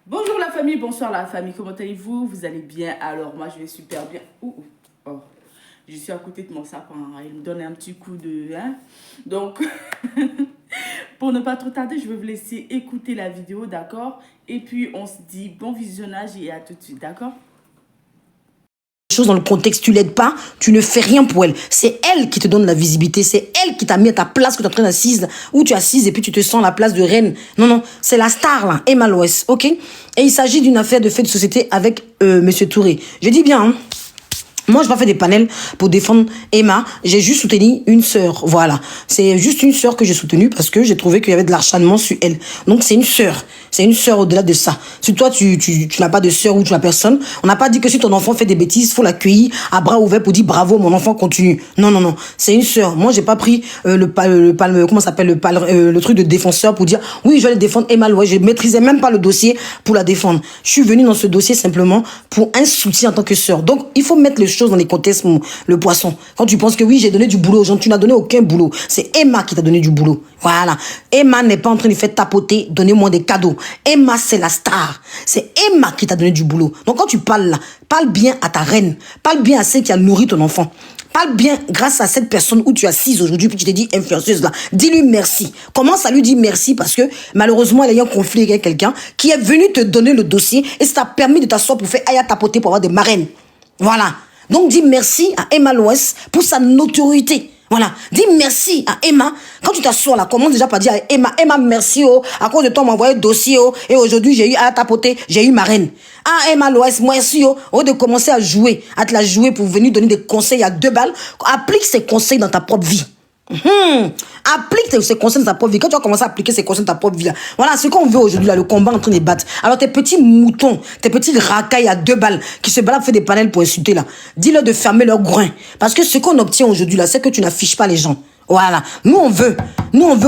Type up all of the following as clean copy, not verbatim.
Bonjour la famille, bonsoir la famille, comment allez-vous? Vous allez bien? Alors moi je vais super bien. Oh, je suis à côté de mon sapin, il me donne un petit coup de... Donc, pour ne pas trop tarder, je vais vous laisser écouter la vidéo, d'accord? Et puis on se dit bon visionnage et à tout de suite, d'accord? Dans le contexte, tu l'aides pas, tu ne fais rien pour elle. C'est elle qui te donne la visibilité, c'est elle qui t'a mis à ta place que tu es en train d'assise, où tu es assise et puis tu te sens à la place de reine. Non, c'est la star là, Emma Loès, ok? Et il s'agit d'une affaire de fait de société avec Monsieur Touré. Je dis bien, hein? Moi, je n'ai pas fait des panels pour défendre Emma. J'ai juste soutenu une sœur. Voilà. C'est juste une sœur que j'ai soutenue parce que j'ai trouvé qu'il y avait de l'acharnement sur elle. Donc, c'est une sœur. C'est une sœur au-delà de ça. Si toi, tu n'as pas de sœur ou tu n'as personne, on n'a pas dit que si ton enfant fait des bêtises, il faut l'accueillir à bras ouverts pour dire bravo, mon enfant continue. Non. C'est une sœur. Moi, j'ai pas pris comment s'appelle le truc de défenseur pour dire oui, je vais le défendre Emma Loès. Je maîtrisais même pas le dossier pour la défendre. Je suis venue dans ce dossier simplement pour un soutien en tant que sœur. Donc, il faut mettre les choses dans les contextes, le poisson. Quand tu penses que oui, j'ai donné du boulot aux gens, tu n'as donné aucun boulot. C'est Emma qui t'a donné du boulot. Voilà. Emma n'est pas en train de faire tapoter, donnez-moi des cadeaux. Emma, c'est la star. C'est Emma qui t'a donné du boulot. Donc quand tu parles là, parle bien à ta reine. Parle bien à celle qui a nourri ton enfant. Parle bien grâce à cette personne où tu es assise aujourd'hui, puis tu t'es dit influenceuse là. Dis-lui merci. Commence à lui dire merci parce que malheureusement, elle a eu un conflit avec quelqu'un qui est venu te donner le dossier et ça t'a permis de t'asseoir pour faire aïe à tapoter pour avoir des marraines. Voilà. Donc, dis merci à Emma Loès pour sa notoriété. Voilà. Dis merci à Emma. Quand tu t'assois là, commence déjà par dire à Emma, merci, à cause de toi, on m'a envoyé le dossier, et aujourd'hui, j'ai eu à tapoter, j'ai eu ma reine. Ah, Emma Loès, merci, au de commencer à jouer, à te la jouer pour venir donner des conseils à 2 balles. Applique ces conseils dans ta propre vie. Applique ces conseils dans ta propre vie. Quand tu vas commencer à appliquer ces conseils dans ta propre vie là, voilà ce qu'on veut aujourd'hui là, le combat en train de battre. Alors tes petits moutons, tes petits racailles à 2 balles qui se baladent, fait des panels pour insulter là, dis-leur de fermer leur groin. Parce que ce qu'on obtient aujourd'hui là, c'est que tu n'affiches pas les gens. Voilà. Nous on veut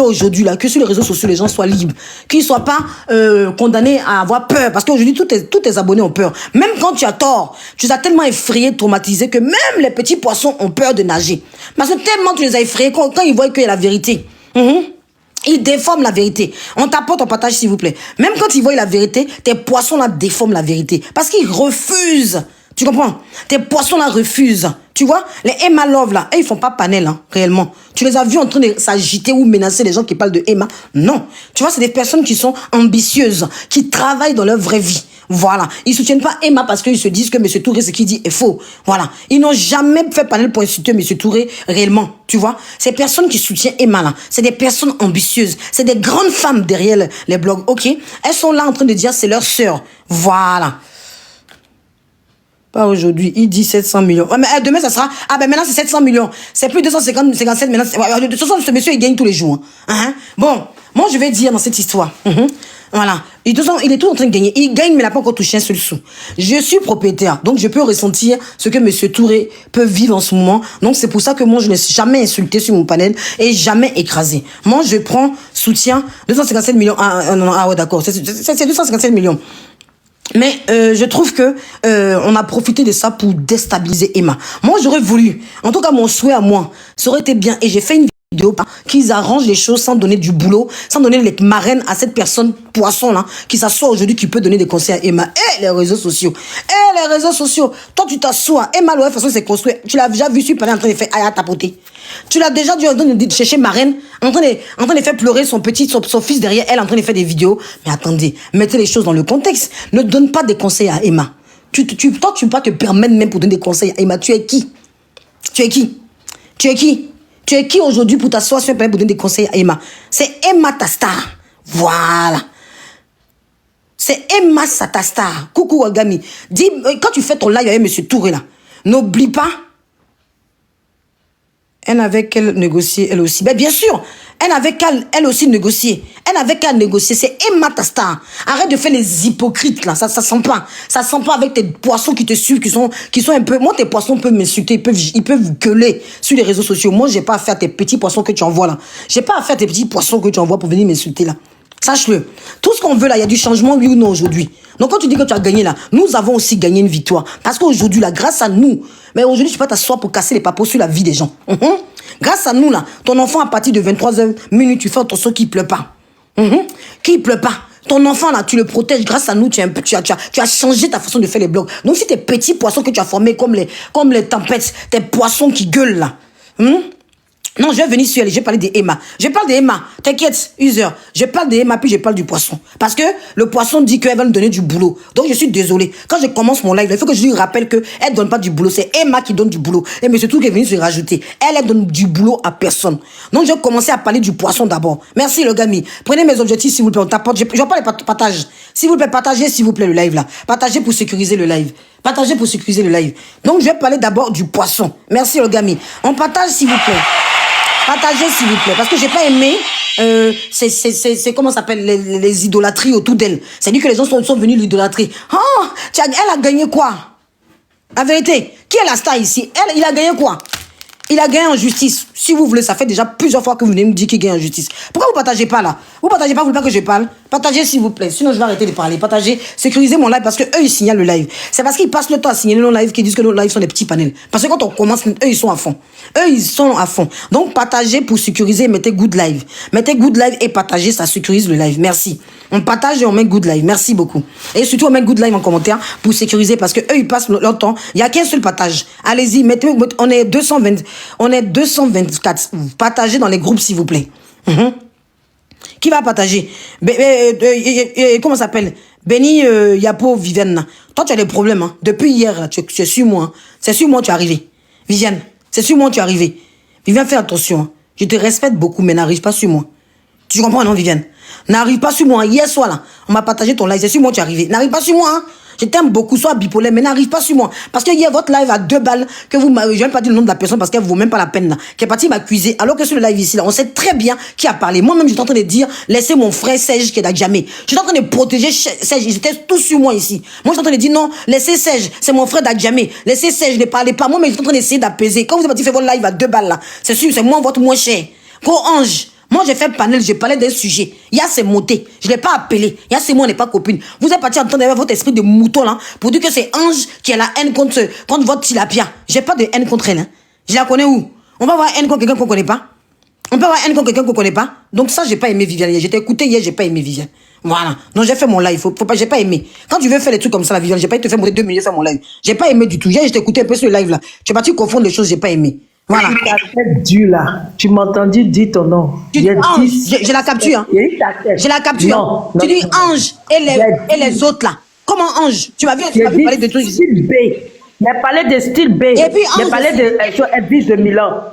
aujourd'hui là que sur les réseaux sociaux les gens soient libres, qu'ils soient pas condamnés à avoir peur, parce qu'aujourd'hui tous tes abonnés ont peur. Même quand tu as tort, tu les as tellement effrayés, traumatisés que même les petits poissons ont peur de nager. Parce que tellement tu les as effrayés quand ils voient qu'il y a la vérité. Ils déforment la vérité. On t'apporte, on partage s'il vous plaît. Même quand ils voient la vérité, tes poissons là déforment la vérité parce qu'ils refusent. Tu comprends? Tes poissons là refusent. Tu vois, les Emma Love là, ils font pas panel, hein, réellement. Tu les as vus en train de s'agiter ou menacer les gens qui parlent de Emma? Non. Tu vois, c'est des personnes qui sont ambitieuses, qui travaillent dans leur vraie vie. Voilà. Ils soutiennent pas Emma parce qu'ils se disent que M. Touré, ce qu'il dit est faux. Voilà. Ils n'ont jamais fait panel pour insulter M. Touré réellement. Tu vois, ces personnes qui soutiennent Emma là, c'est des personnes ambitieuses. C'est des grandes femmes derrière les blogs, ok? Elles sont là en train de dire c'est leur sœur. Voilà. Pas aujourd'hui, il dit 700 millions. Ouais, mais demain, ça sera... Ah ben maintenant, c'est 700 millions. C'est plus 250, 57 maintenant. De toute façon, ce monsieur, il gagne tous les jours. Hein? Bon, moi, je vais dire dans cette histoire. Voilà. Et de toute façon, il est tout en train de gagner. Il gagne, mais il n'a pas encore touché un seul sou. Je suis propriétaire, donc je peux ressentir ce que monsieur Touré peut vivre en ce moment. Donc, c'est pour ça que moi, je ne suis jamais insulté sur mon panel et jamais écrasé. Moi, je prends soutien 257 millions. Ah ouais, d'accord. C'est 257 millions. Mais je trouve que on a profité de ça pour déstabiliser Emma. Moi, j'aurais voulu, en tout cas mon souhait à moi, ça aurait été bien, et j'ai fait une vidéo qu'ils arrangent les choses sans donner du boulot, sans donner les marraines à cette personne poisson là, qui s'assoit aujourd'hui, qui peut donner des conseils à Emma. Et les réseaux sociaux. Toi tu t'assois, Emma Loès, de toute façon c'est construit. Tu l'as déjà vu sur le panel en train de faire aïe à tapoter. Tu l'as déjà dû en train de chercher marraine, en train de faire pleurer son fils derrière elle, en train de faire des vidéos. Mais attendez, mettez les choses dans le contexte. Ne donne pas des conseils à Emma. Toi, tu peux pas te permettre même pour donner des conseils à Emma. Tu es qui? Tu es qui aujourd'hui pour t'asseoir sur un panel pour donner des conseils à Emma? C'est Emma ta star. Voilà. C'est Emma ta star. Coucou Wagami. Dis, quand tu fais ton live avec M. Touré là, n'oublie pas. Elle avait qu'elle négocier, elle aussi. Ben bien sûr, elle avait qu'elle aussi négocier. Elle avait qu'à négocier. C'est Emma ta star. Arrête de faire les hypocrites là. Ça sent pas. Ça sent pas avec tes poissons qui te suivent, qui sont un peu. Moi, tes poissons peuvent m'insulter, ils peuvent gueuler sur les réseaux sociaux. Moi, j'ai pas à faire tes petits poissons que tu envoies là. J'ai pas à faire tes petits poissons que tu envoies pour venir m'insulter là. Sache-le. Tout ce qu'on veut là, il y a du changement, oui ou non, aujourd'hui. Donc, quand tu dis que tu as gagné là, nous avons aussi gagné une victoire. Parce qu'aujourd'hui, là, grâce à nous, mais aujourd'hui, tu peux t'asseoir pour casser les papos sur la vie des gens. Grâce à nous, là, ton enfant, à partir de 23h minutes, tu fais attention qu'il ne pleure pas. Qu'il ne pleure pas. Ton enfant, là, tu le protèges. Grâce à nous, tu as changé ta façon de faire les blogs. Donc, si tes petits poissons que tu as formés comme les tempêtes, tes poissons qui gueulent, là, non, je vais venir sur elle, je vais parler des Emma. Je parle des Emma, t'inquiète, user. Je parle des Emma, puis je parle du poisson. Parce que le poisson dit qu'elle va nous donner du boulot. Donc je suis désolée. Quand je commence mon live, il faut que je lui rappelle qu'elle ne donne pas du boulot. C'est Emma qui donne du boulot. Et mais surtout qu'elle est venue se rajouter. Elle donne du boulot à personne. Donc je vais commencer à parler du poisson d'abord. Merci le gami. Prenez mes objectifs s'il vous plaît. On tapote. Je vais parler partage. S'il vous plaît, partagez s'il vous plaît le live là. Partagez pour sécuriser le live. Partagez pour sécuriser le live. Donc je vais parler d'abord du poisson. Merci le gami. On partage s'il vous plaît. Partagez s'il vous plaît, parce que j'ai pas aimé, c'est comment ça s'appelle, les idolâtries autour d'elle. C'est-à-dire que les gens sont venus l'idolâtrer. Oh, elle a gagné quoi? La vérité, qui est la star ici? Il a gagné quoi? Il a gagné en justice. Si vous voulez, ça fait déjà plusieurs fois que vous venez me dire qu'il gagne en justice. Pourquoi vous partagez pas là? Vous partagez pas, vous voulez pas que je parle? Partagez s'il vous plaît, sinon je vais arrêter de parler. Partagez, sécurisez mon live parce que eux ils signalent le live. C'est parce qu'ils passent le temps à signaler nos lives qu'ils disent que nos lives sont des petits panels. Parce que quand on commence, eux ils sont à fond. Eux ils sont à fond. Donc partagez pour sécuriser, mettez good live. Mettez good live et partagez, ça sécurise le live. Merci. On partage et on met good live. Merci beaucoup. Et surtout on met good live en commentaire pour sécuriser parce que eux ils passent leur temps. Il n'y a qu'un seul partage. Allez-y, mettez, on est 224. Partagez dans les groupes s'il vous plaît. Qui va partager? Comment ça s'appelle? Benny Yapo Viviane. Toi, tu as des problèmes. Hein. Depuis hier, là, tu es sur moi. Hein. C'est sur moi que tu es arrivé. Viviane, c'est sur moi que tu es arrivé. Viviane, fais attention. Hein. Je te respecte beaucoup, mais n'arrive pas sur moi. Tu comprends, non, Viviane? N'arrive pas sur moi. Hier soir, là, on m'a partagé ton live. C'est sur moi que tu es arrivé. N'arrive pas sur moi. Hein. Je t'aime beaucoup, sois bipolaire, mais n'arrive pas sur moi. Parce que hier, votre live à 2 balles, que vous m'avez, je vais pas dire le nom de la personne parce qu'elle vaut même pas la peine, là, qui est partie m'accuser, alors que sur le live ici, là, on sait très bien qui a parlé. Moi-même, j'étais en train de dire, laissez mon frère Serge qui est d'Adjamé. J'étais en train de protéger Serge, ils étaient tous sur moi ici. Moi, j'étais en train de dire, non, laissez Serge, c'est mon frère d'Adjamé. Laissez Serge, ne parlez pas. Moi, mais j'étais en train d'essayer d'apaiser. Quand vous êtes parti faire votre live à 2 balles, là, c'est sûr, c'est moi, votre moins cher. Gros ange. Moi, j'ai fait panel, j'ai parlé d'un sujet. Il y a ces motés. Je ne l'ai pas appelé. Il y a ces mots, on n'est pas copine. Vous êtes parti entendre votre esprit de mouton, là, pour dire que c'est Ange qui a la haine contre votre tilapia. J'ai pas de haine contre elle, hein. Je la connais où? On va avoir haine contre quelqu'un qu'on connaît pas? On peut avoir haine contre quelqu'un qu'on connaît pas? Donc ça, j'ai pas aimé Viviane. J'ai écouté hier, j'ai pas aimé Viviane. Voilà. Donc j'ai fait mon live. Faut pas, j'ai pas aimé. Quand tu veux faire des trucs comme ça, la Viviane, j'ai pas été faire monter 2 minutes faire mon live. J'ai pas aimé du tout. Hier, j'ai écouté un peu sur le live, là. Tu es parti confondre les choses, j'ai pas aimé. Voilà. Ta tête dure là. Tu m'as entendu dire ton nom. J'ai la capture. Hein. J'ai la capture. Non, tu dis Ange et les autres là. Comment Ange? Tu m'as vu parler de trucs. Style B. Il a parlé de style B. Et puis il a parlé de Elvis de Milan.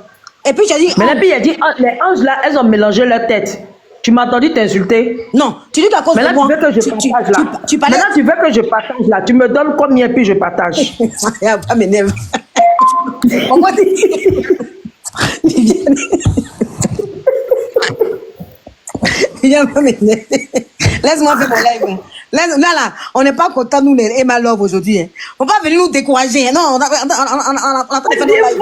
Et puis j'ai dit. Mais puis il a dit les anges là, elles ont mélangé leur tête. Tu m'as entendu t'insulter? Non, tu dis qu'à cause de moi. Tu veux que je partage là. Maintenant tu veux que je partage là. Tu me donnes combien puis je partage? Ça va m'énerver. Pourquoi laisse-moi faire mon live. Là, on n'est pas content, nous, les Emma Love, aujourd'hui. Hein. On va venir nous décourager. Non, on a fait des lives.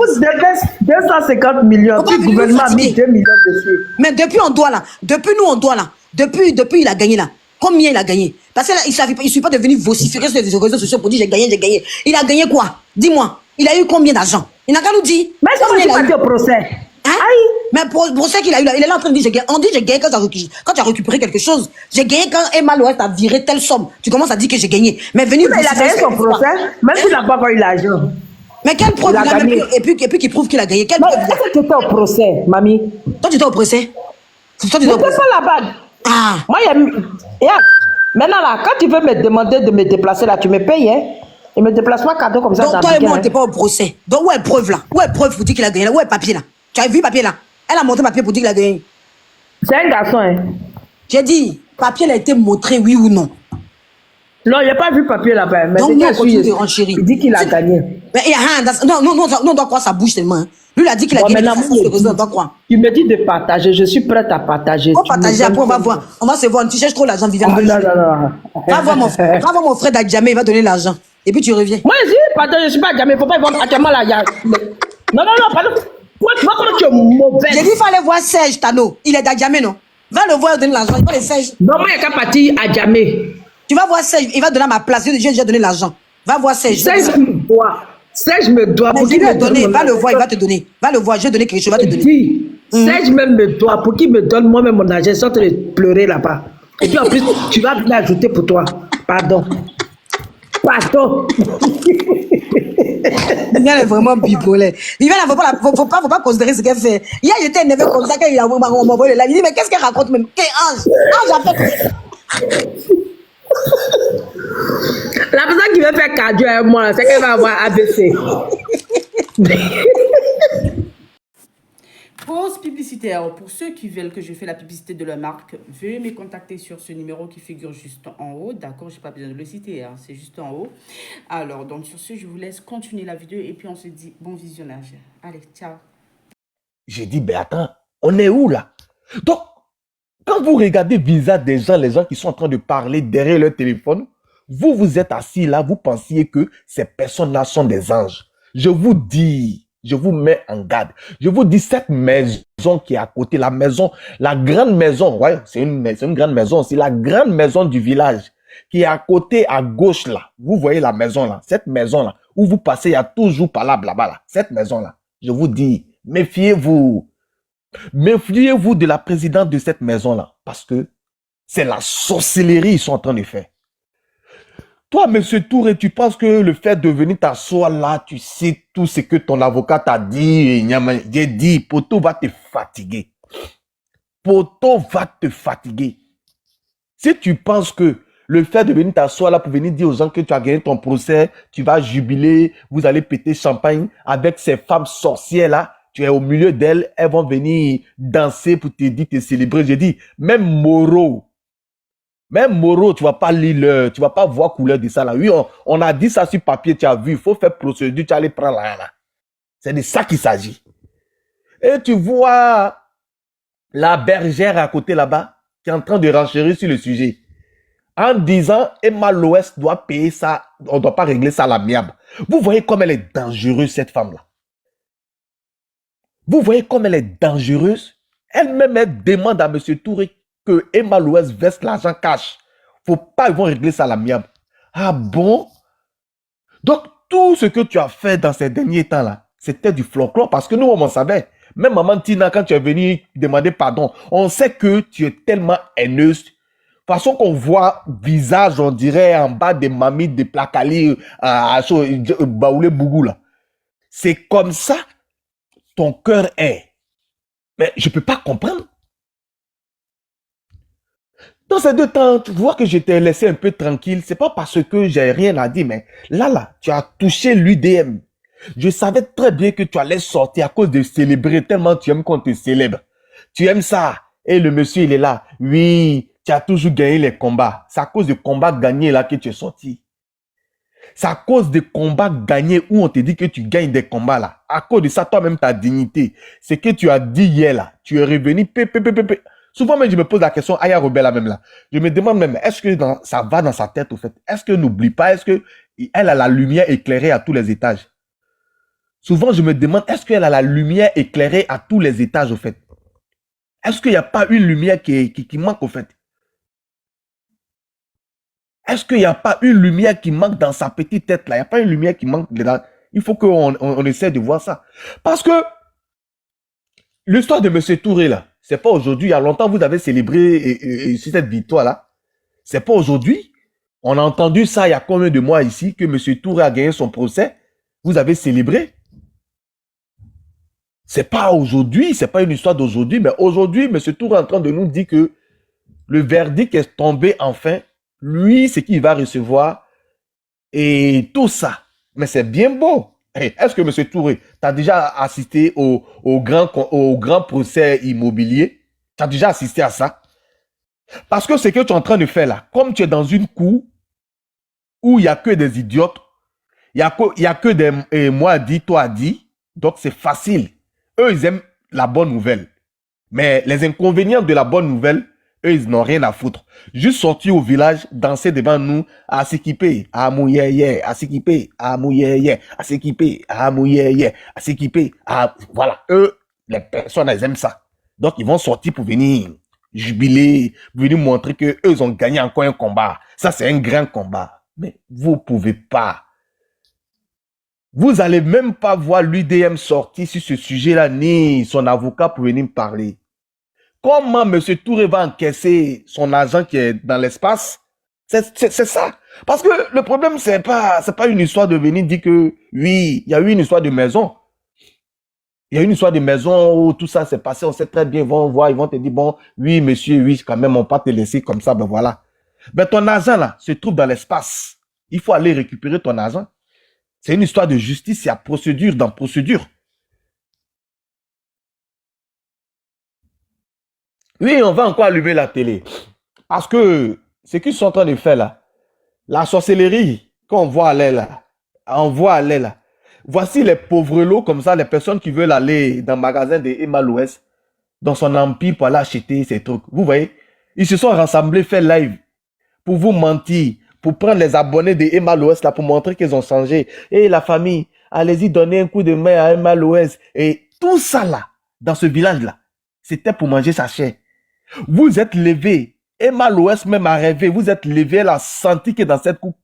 250 millions. Puis le gouvernement a mis 2 millions dessus. Mais depuis, on doit là. Depuis, nous, on doit là. Depuis, il a gagné là. Combien il a gagné? Parce que là, il ne suffit pas de venir vociférer sur les réseaux sociaux pour dire j'ai gagné. Il a gagné quoi? Dis-moi. Il a eu combien d'argent? Il n'a qu'à nous dire. Mais comment il a eu au procès? Hein? Mais pour procès qu'il a eu là, il est là en train de dire j'ai gagné. On dit j'ai gagné quand tu as récupéré quelque chose. J'ai gagné quand Emma Loest a viré telle somme. Tu commences à dire que j'ai gagné. Mais venir. Mais il a gagné son procès, même s'il n'a pas eu l'argent. Mais quelle preuve il a même et puis qu'il prouve qu'il a gagné? Quelle preuve? Est-ce que tu étais au procès, mamie? Toi, tu étais au procès? Toi, tu étais au procès? Pas la bague. Ah. Moi, maintenant là, quand tu veux me demander de me déplacer là, tu me payes, hein? Et me déplace pas cadeau comme ça. Donc toi et moi, on n'était pas au procès. Donc où est preuve là? Où est preuve pour dire qu'il a gagné là? Où est papier là? Tu as vu papier là? Elle a montré papier pour dire qu'il a gagné. C'est un garçon, hein? J'ai dit, papier a été montré, oui ou non? Non, il n'y a pas vu papier là-bas. Mais donc nous, on continue de renchérir. Il dit qu'il a gagné. Mais non, on doit croire sa bouche tellement. Hein. Lui, il a dit qu'il a gagné. On doit croire. Tu me dis de partager, je suis prête à partager. On va partager, après on va voir. On va se voir. Tu cherches trop l'argent, Viviane. Non. Va voir mon frère d'Adjamé, il va donner l'argent. Et puis tu reviens. Moi, pardon, je ne suis pas Adjamé. Il ne faut pas voir actuellement là. Non, pardon. Tu vois comment tu es mauvais. J'ai dit qu'il fallait voir Serge Tano. Il est d'Adjamé, non? Va le voir donner l'argent. Il va les Serge. Non, moi, il n'y a qu'à partir à jamais. Tu vas voir Serge. Il va donner à ma place. J'ai déjà donné l'argent. Va voir Serge. Serge me doit. Serge me doit. Mais Pour qu'il dis-lui me de donner. donne Va le voir, il va te donner. Va le voir, je vais donner quelque chose, il va te donner. dis, Serge même me doit. Pour qu'il me donne moi-même mon argent sans te pleurer là-bas. Et puis en plus, tu vas l'ajouter pour toi. Pardon. Pardon. Viviane est vraiment bipolaire. Viviane, faut pas considérer ce qu'elle fait. Hier, j'étais énervé comme ça quand il a envoyé le live. Il dit, mais qu'est-ce qu'elle raconte même? Quel ange? Ange a fait. La personne qui veut faire cardio avec moi, c'est qu'elle va avoir ABC. Pause publicitaire. Pour ceux qui veulent que je fasse la publicité de leur marque, veuillez me contacter sur ce numéro qui figure juste en haut. D'accord, je n'ai pas besoin de le citer, hein, c'est juste en haut. Alors, donc sur ce, je vous laisse continuer la vidéo et puis on se dit bon visionnage. Allez, ciao. J'ai dit, ben attends, on est où là? Donc, quand vous regardez le visage des gens, les gens qui sont en train de parler derrière leur téléphone, vous êtes assis là, vous pensiez que ces personnes-là sont des anges. Je vous dis, je vous mets en garde. Je vous dis, cette maison qui est à côté, la maison, la grande maison, ouais, c'est une grande maison, c'est la grande maison du village qui est à côté, à gauche là. Vous voyez la maison là, cette maison là, où vous passez, il y a toujours par là, là-bas là, cette maison là. Je vous dis, méfiez-vous. Méfiez-vous de la présidente de cette maison-là, parce que c'est la sorcellerie qu'ils sont en train de faire. Toi, monsieur Touré, tu penses que le fait de venir t'asseoir là, tu sais tout ce que ton avocat t'a dit, j'ai dit, Poto va te fatiguer. Poto va te fatiguer. Si tu penses que le fait de venir t'asseoir là pour venir dire aux gens que tu as gagné ton procès, tu vas jubiler, vous allez péter champagne avec ces femmes sorcières là, tu es au milieu d'elles, elles vont venir danser pour te dire, te célébrer. J'ai dit, même Moreau, tu vas pas lire, tu vas pas voir couleur de ça là. Oui, on a dit ça sur papier, tu as vu, il faut faire procédure, tu vas aller prendre là. C'est de ça qu'il s'agit. Et tu vois la bergère à côté là-bas, qui est en train de renchérir sur le sujet. En disant, Emma Loès doit payer ça, on ne doit pas régler ça à l'amiable. Vous voyez comme elle est dangereuse, cette femme-là. Vous voyez comme elle est dangereuse. Elle-même, elle demande à M. Touré que Emma Loès verse l'argent cash. Faut pas, ils vont régler ça à l'amiable. Ah bon? Donc, tout ce que tu as fait dans ces derniers temps-là, c'était du folklore parce que nous, on savait. Même maman Tina, quand tu es venue demander pardon, on sait que tu es tellement haineuse. Façon qu'on voit visage, on dirait, en bas des mamies, des placali, Baoulé Bougou, là. C'est comme ça ton cœur est. Mais je ne peux pas comprendre. Dans ces deux temps, tu vois que je t'ai laissé un peu tranquille. C'est pas parce que j'ai rien à dire, mais là, tu as touché l'UDM. Je savais très bien que tu allais sortir à cause de célébrer tellement tu aimes qu'on te célèbre. Tu aimes ça. Et le monsieur, il est là. Oui, tu as toujours gagné les combats. C'est à cause des combats gagnés là que tu es sorti. C'est à cause des combats gagnés où on te dit que tu gagnes des combats là. À cause de ça, toi-même, ta dignité. C'est que tu as dit hier là. Tu es revenu. Souvent même, je me pose la question, Aya Robert là même là. Je me demande même, est-ce que ça va dans sa tête au fait? Est-ce que n'oublie pas, est-ce que elle a la lumière éclairée à tous les étages? Souvent, je me demande, est-ce qu'elle a la lumière éclairée à tous les étages au fait? Est-ce qu'il n'y a pas une lumière qui manque au fait? Est-ce qu'il n'y a pas une lumière qui manque dans sa petite tête là? Il n'y a pas une lumière qui manque dedans. Il faut qu'on essaie de voir ça. Parce que l'histoire de M. Touré là, c'est pas aujourd'hui. Il y a longtemps, vous avez célébré cette victoire là. C'est pas aujourd'hui. On a entendu ça il y a combien de mois ici que M. Touré a gagné son procès. Vous avez célébré. C'est pas aujourd'hui, c'est pas une histoire d'aujourd'hui, mais aujourd'hui, M. Touré est en train de nous dire que le verdict est tombé enfin. Lui, c'est qu'il va recevoir et tout ça. Mais c'est bien beau. Est-ce que M. Touré, tu as déjà assisté au grand procès immobilier? Tu as déjà assisté à ça? Parce que ce que tu es en train de faire là, comme tu es dans une cour où il n'y a que des idiotes, il n'y a que des moi dit, toi dit, donc c'est facile. Eux, ils aiment la bonne nouvelle. Mais les inconvénients de la bonne nouvelle, eux, ils n'ont rien à foutre. Juste sortir au village, danser devant nous, à s'équiper, à mouiller, à s'équiper, à mouiller, à s'équiper, à mouiller, à s'équiper, à... Voilà, eux, les personnes, elles aiment ça. Donc, ils vont sortir pour venir jubiler, venir montrer que eux ont gagné encore un combat. Ça, c'est un grand combat. Mais vous pouvez pas. Vous allez même pas voir l'UDM sortir sur ce sujet-là, ni son avocat pour venir me parler. Comment M. Touré va encaisser son argent qui est dans l'espace? C'est ça. Parce que le problème, c'est pas une histoire de venir dire que, oui, il y a eu une histoire de maison. Il y a une histoire de maison où tout ça s'est passé, on sait très bien, ils vont voir, ils vont te dire, bon, oui, monsieur, oui, quand même, on ne peut pas te laisser comme ça, ben voilà. Ben ton argent, là, se trouve dans l'espace. Il faut aller récupérer ton argent. C'est une histoire de justice, il y a procédure dans procédure. Oui, on va encore allumer la télé. Parce que ce qu'ils sont en train de faire là, la sorcellerie qu'on voit aller là, on voit aller là. Voici les pauvres lots comme ça, les personnes qui veulent aller dans le magasin de Emma Louest, dans son empire pour aller acheter ces trucs. Vous voyez, ils se sont rassemblés, faire live pour vous mentir, pour prendre les abonnés de Emma Louest là, pour montrer qu'ils ont changé. Et la famille, allez-y donner un coup de main à Emma Louest. Et tout ça là, dans ce village là, c'était pour manger sa chair. Vous êtes levé. Emma Louest même a rêvé. Vous êtes levé. Elle a senti que dans cette coupe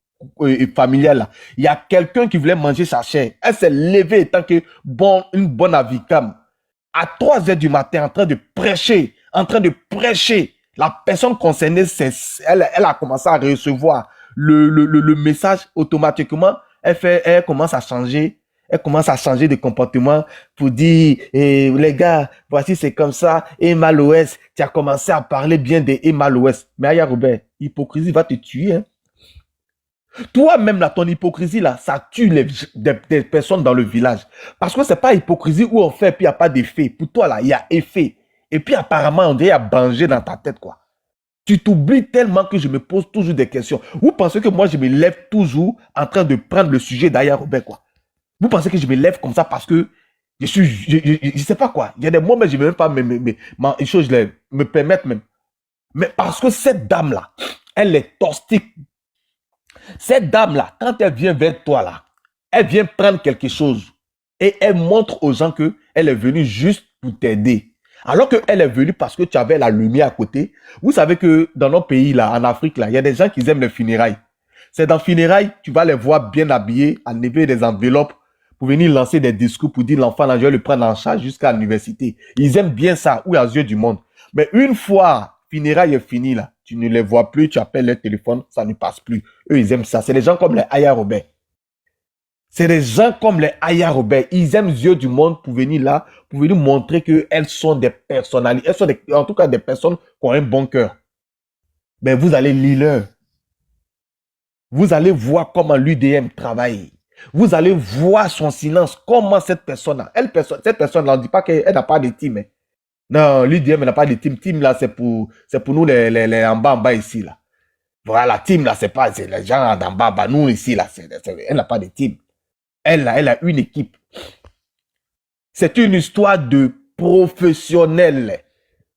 familiale là, il y a quelqu'un qui voulait manger sa chair. Elle s'est levée tant que une bonne avicam. À 3 heures du matin, en train de prêcher. La personne concernée, elle a commencé à recevoir le message automatiquement. Elle commence à changer. Elle commence à changer de comportement pour dire, les gars, voici c'est comme ça, Emma Louest, tu as commencé à parler bien de Emma Louest. Mais Aya Robert, hypocrisie va te tuer. Hein? Toi-même, là, ton hypocrisie, là, ça tue des personnes dans le village. Parce que c'est pas hypocrisie où on fait, puis il n'y a pas d'effet. Pour toi, là, il y a effet. Et puis apparemment, on dirait qu'il y a danger dans ta tête, quoi. Tu t'oublies tellement que je me pose toujours des questions. Vous pensez que moi, je me lève toujours en train de prendre le sujet d'Aya Robert, quoi. Vous pensez que je me lève comme ça parce que je sais pas quoi. Il y a des moments, je ne vais même pas me permettre même. Mais parce que cette dame-là, elle est toxique. Cette dame-là, quand elle vient vers toi, là, elle vient prendre quelque chose et elle montre aux gens qu'elle est venue juste pour t'aider. Alors qu'elle est venue parce que tu avais la lumière à côté. Vous savez que dans nos pays, là, en Afrique, là, il y a des gens qui aiment les funérailles. C'est dans funérailles, tu vas les voir bien habillés, enlever des enveloppes, pour venir lancer des discours pour dire l'enfant, là, je vais le prendre en charge jusqu'à l'université. Ils aiment bien ça, ou aux yeux du monde. Mais une fois funérailles est fini, là, tu ne les vois plus, tu appelles leur téléphone, ça ne passe plus. Eux, ils aiment ça. C'est des gens comme les Aya Robert. C'est des gens comme les Aya Robert. Ils aiment les yeux du monde pour venir là, pour venir montrer qu'elles sont des personnalités. Elles sont en tout cas des personnes qui ont un bon cœur. Mais vous allez lire leur. Vous allez voir comment l'UDM travaille. Vous allez voir son silence, comment cette personne-là, cette personne-là, on ne dit pas qu'elle n'a pas de team. Hein. Non, l'UDM n'a pas de team. Team là, c'est pour nous les en bas ici là. Voilà, team là, c'est les gens en bas, nous ici là, elle n'a pas de team. Elle a une équipe. C'est une histoire de professionnel.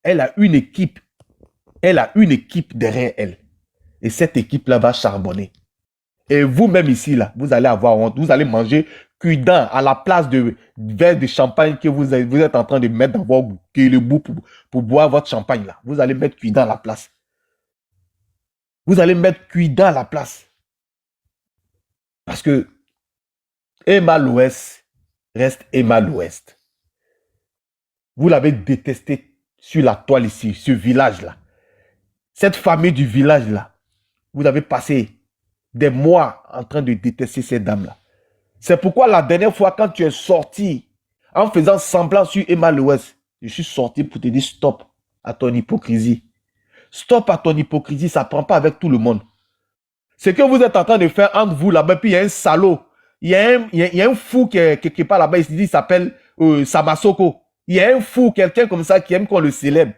Elle a une équipe. Elle a une équipe derrière elle. Et cette équipe-là va charbonner. Et vous-même ici, là, vous allez avoir honte. Vous allez manger cuidant à la place de verre de champagne que vous êtes en train de mettre dans votre bout pour boire votre champagne, là. Vous allez mettre cuidant à la place. Vous allez mettre cuidant à la place. Parce que Emma Louest reste Emma Louest. Vous l'avez détesté sur la toile ici, ce village-là. Cette famille du village-là, vous avez passé des mois en train de détester cette dame-là. C'est pourquoi la dernière fois, quand tu es sorti en faisant semblant sur Emma Louest, je suis sorti pour te dire stop à ton hypocrisie. Stop à ton hypocrisie, ça ne prend pas avec tout le monde. Ce que vous êtes en train de faire entre vous là-bas, puis il y a un salaud, il y a un fou qui est quelque part là-bas, il s'appelle Samasoko. Il y a un fou, quelqu'un comme ça qui aime qu'on le célèbre.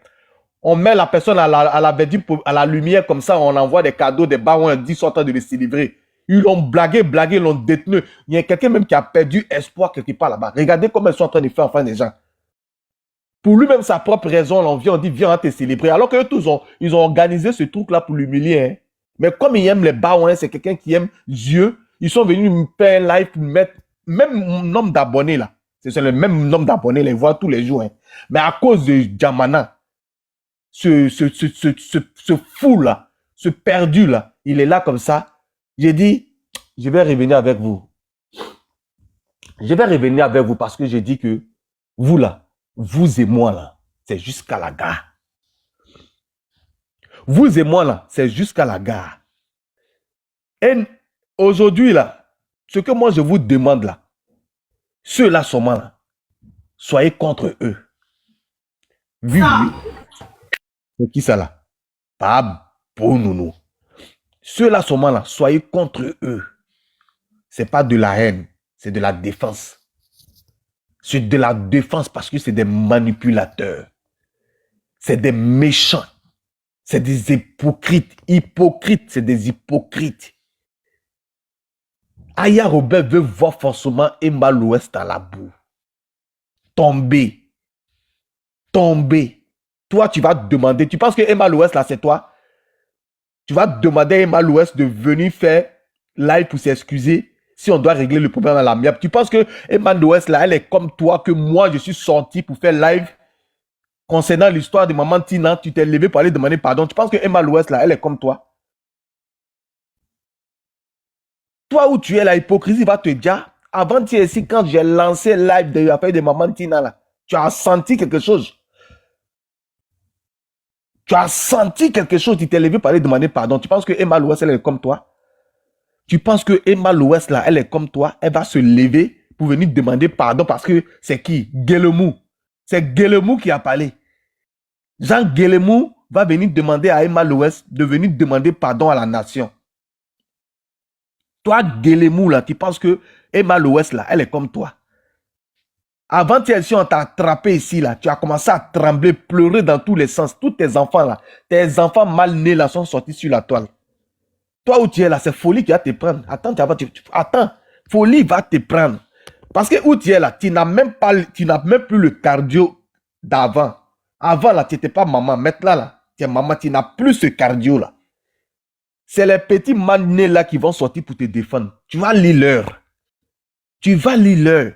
On met la personne à la lumière comme ça, on envoie des cadeaux, des barons, ils sont en train de les célébrer. Ils l'ont blagué, ils l'ont détenu. Il y a quelqu'un même qui a perdu espoir quelque part là-bas. Regardez comment ils sont en train de faire enfin des gens. Pour lui-même, sa propre raison, on dit viens, on va te célébrer. Alors qu'eux tous, ils ont organisé ce truc-là pour l'humilier. Hein. Mais comme ils aiment les barons, hein, c'est quelqu'un qui aime Dieu, ils sont venus me faire un live pour mettre même nombre d'abonnés là. C'est le même nombre d'abonnés, les voient tous les jours. Hein. Mais à cause de Jamana, ce fou là, ce perdu là, il est là comme ça. J'ai dit, je vais revenir avec vous. Je vais revenir avec vous parce que j'ai dit que vous là, vous et moi là, c'est jusqu'à la gare. Vous et moi là, c'est jusqu'à la gare. Et aujourd'hui là, ce que moi je vous demande là, ceux-là seulement là, soyez contre eux. Oui, oui. C'est qui ça là? Pas bon nounou. Ceux-là seulement là, soyez contre eux. C'est pas de la haine, c'est de la défense. C'est de la défense parce que c'est des manipulateurs. C'est des méchants. C'est des hypocrites. Hypocrites, c'est des hypocrites. Aya Robert veut voir forcément Emma l'Ouest à la boue. Tomber. Tomber. Toi, tu vas te demander, tu penses que Emma l'Ouest là, c'est toi? Tu vas te demander à Emma l'Ouest de venir faire live pour s'excuser si on doit régler le problème à l'amiable. Tu penses que Emma l'Ouest là, elle est comme toi, que moi, je suis sorti pour faire live concernant l'histoire de maman Tina, tu t'es levé pour aller demander pardon. Tu penses que Emma l'Ouest là, elle est comme toi? Toi où tu es, la hypocrisie va te dire, avant-hier ici, quand j'ai lancé live de l'affaire de maman Tina là, tu as senti quelque chose. Tu as senti quelque chose, tu t'es levé pour aller demander pardon. Tu penses que Emma l'Ouest, elle est comme toi? Tu penses que Emma l'Ouest, là, elle est comme toi? Elle va se lever pour venir demander pardon parce que c'est qui? Guélemou. C'est Guélemou qui a parlé. Jean Guélemou va venir demander à Emma l'Ouest de venir demander pardon à la nation. Toi, Guélemou, là, tu penses que Emma l'Ouest, là, elle est comme toi? Avant-hier, si on t'a attrapé ici, là, tu as commencé à trembler, pleurer dans tous les sens. Tous tes enfants, là, tes enfants mal nés, là, sont sortis sur la toile. Toi où tu es, là, c'est folie qui va te prendre. Attends, attends, folie va te prendre. Parce que où tu es, là, tu n'as même plus le cardio d'avant. Avant, là, tu n'étais pas maman. Maintenant, là, tu es maman, tu n'as plus ce cardio, là. C'est les petits mal nés, là, qui vont sortir pour te défendre. Tu vas lire l'heure. Tu vas lire l'heure.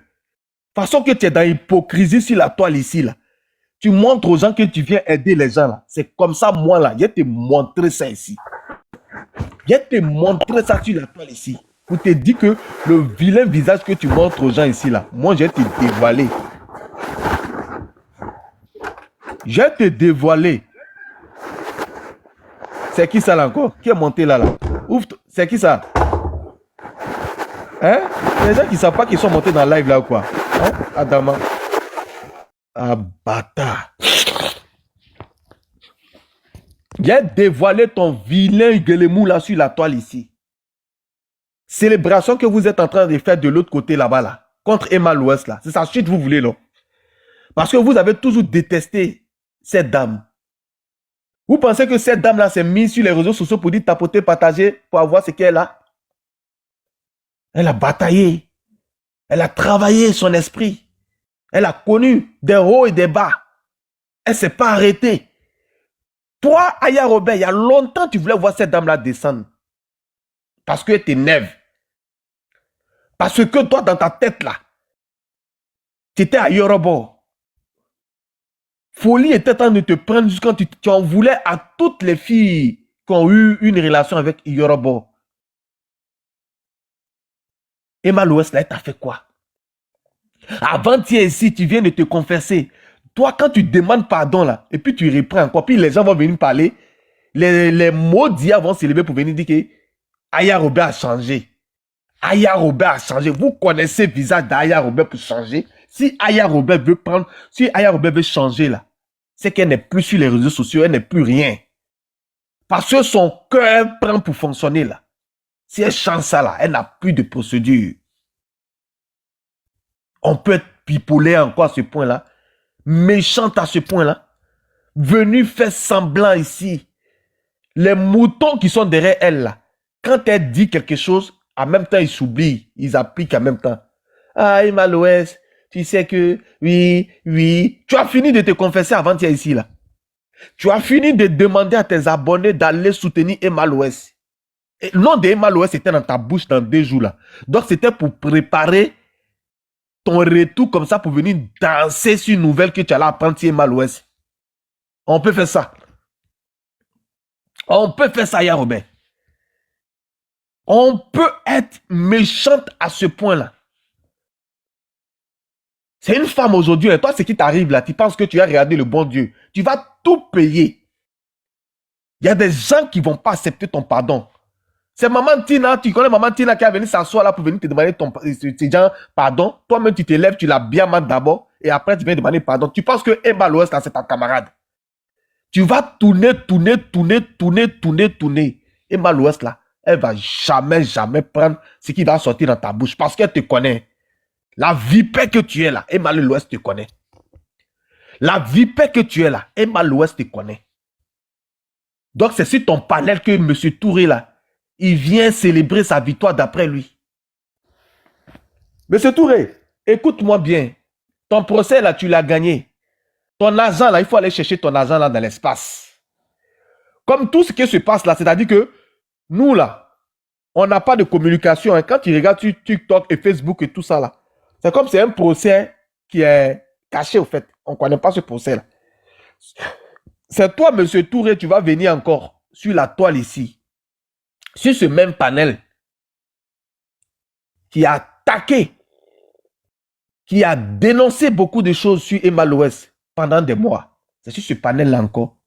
Façon que tu es dans l'hypocrisie sur la toile ici, là. Tu montres aux gens que tu viens aider les gens, là. C'est comme ça, moi, là, je vais te montrer ça ici. Je vais te montrer ça sur la toile ici. Pour te dire que le vilain visage que tu montres aux gens ici, là, moi, je vais te dévoiler. Je vais te dévoiler. C'est qui ça, là, encore? Qui est monté là, là? Ouf, c'est qui ça? Hein? Les gens qui ne savent pas qu'ils sont montés dans le live, là, ou quoi? Hein? Adama. Ah, bâtard. J'ai dévoilé ton vilain Guélemou là sur la toile ici. Célébration que vous êtes en train de faire de l'autre côté là-bas là. Contre Emma l'Ouest là. C'est ça suite vous voulez là. Parce que vous avez toujours détesté cette dame. Vous pensez que cette dame là s'est mise sur les réseaux sociaux pour dire tapoter, partager, pour avoir ce qu'elle a. Elle a bataillé. Elle a travaillé son esprit. Elle a connu des hauts et des bas. Elle ne s'est pas arrêtée. Toi, Aya Robert, il y a longtemps, tu voulais voir cette dame-là descendre. Parce qu'elle t'énerve. Parce que toi, dans ta tête, là, tu étais à Yoruba. Folie était en train de te prendre jusqu'à quand tu en voulais à toutes les filles qui ont eu une relation avec Yoruba. Emma l'Ouest, là, elle t'a fait quoi? Avant-hier ici, tu viens de te confesser. Toi, quand tu demandes pardon, là, et puis tu reprends encore, puis les gens vont venir parler, les mots d'hier vont s'élever pour venir dire que Aya Robert a changé. Aya Robert a changé. Vous connaissez le visage d'Aya Robert pour changer. Si Aya Robert veut prendre, si Aya Robert veut changer, là, c'est qu'elle n'est plus sur les réseaux sociaux, elle n'est plus rien. Parce que son cœur prend pour fonctionner, là. Si elle change ça, là, elle n'a plus de procédure. On peut être pipolé encore à ce point-là. Méchante à ce point-là. Venu faire semblant ici. Les moutons qui sont derrière elle, là. Quand elle dit quelque chose, en même temps, ils s'oublient. Ils appliquent en même temps. Ah, Emma l'Ouest, tu sais que, oui. Tu as fini de te confesser avant d'être ici, là. Tu as fini de demander à tes abonnés d'aller soutenir Emma l'Ouest. Le nom de Emma l'Ouest était dans ta bouche dans 2 jours, là. Donc, c'était pour préparer ton retour comme ça pour venir danser sur une nouvelle que tu allais apprendre sur Emma l'Ouest. On peut faire ça. On peut faire ça, Yaya Robert. On peut être méchante à ce point-là. C'est une femme aujourd'hui. Et toi, ce qui t'arrive là, tu penses que tu vas regarder le bon Dieu. Tu vas tout payer. Il y a des gens qui ne vont pas accepter ton pardon. C'est Maman Tina, tu connais Maman Tina qui a venu s'asseoir là pour venir te demander ces gens pardon. Toi-même, tu te lèves, tu la bien mal d'abord et après, tu viens demander pardon. Tu penses que Emma Loès, là, c'est ta camarade. Tu vas tourner. Emma Loès, là, elle va jamais prendre ce qui va sortir dans ta bouche parce qu'elle te connaît. La vipère que tu es là, Emma Loès te connaît. La vipère que tu es là, Emma Loès te connaît. Donc, c'est sur ton panel que M. Touré, là, il vient célébrer sa victoire d'après lui. M. Touré, écoute-moi bien. Ton procès, là, tu l'as gagné. Ton argent, là, il faut aller chercher ton argent, là, dans l'espace. Comme tout ce qui se passe, là, c'est-à-dire que nous, là, on n'a pas de communication. Hein. Quand tu regardes sur TikTok et Facebook et tout ça, là, c'est comme c'est un procès qui est caché, au fait. On ne connaît pas ce procès-là. C'est toi, M. Touré, tu vas venir encore sur la toile ici, sur ce même panel, qui a attaqué, qui a dénoncé beaucoup de choses sur Emma Loès pendant des mois. C'est sur ce panel-là encore.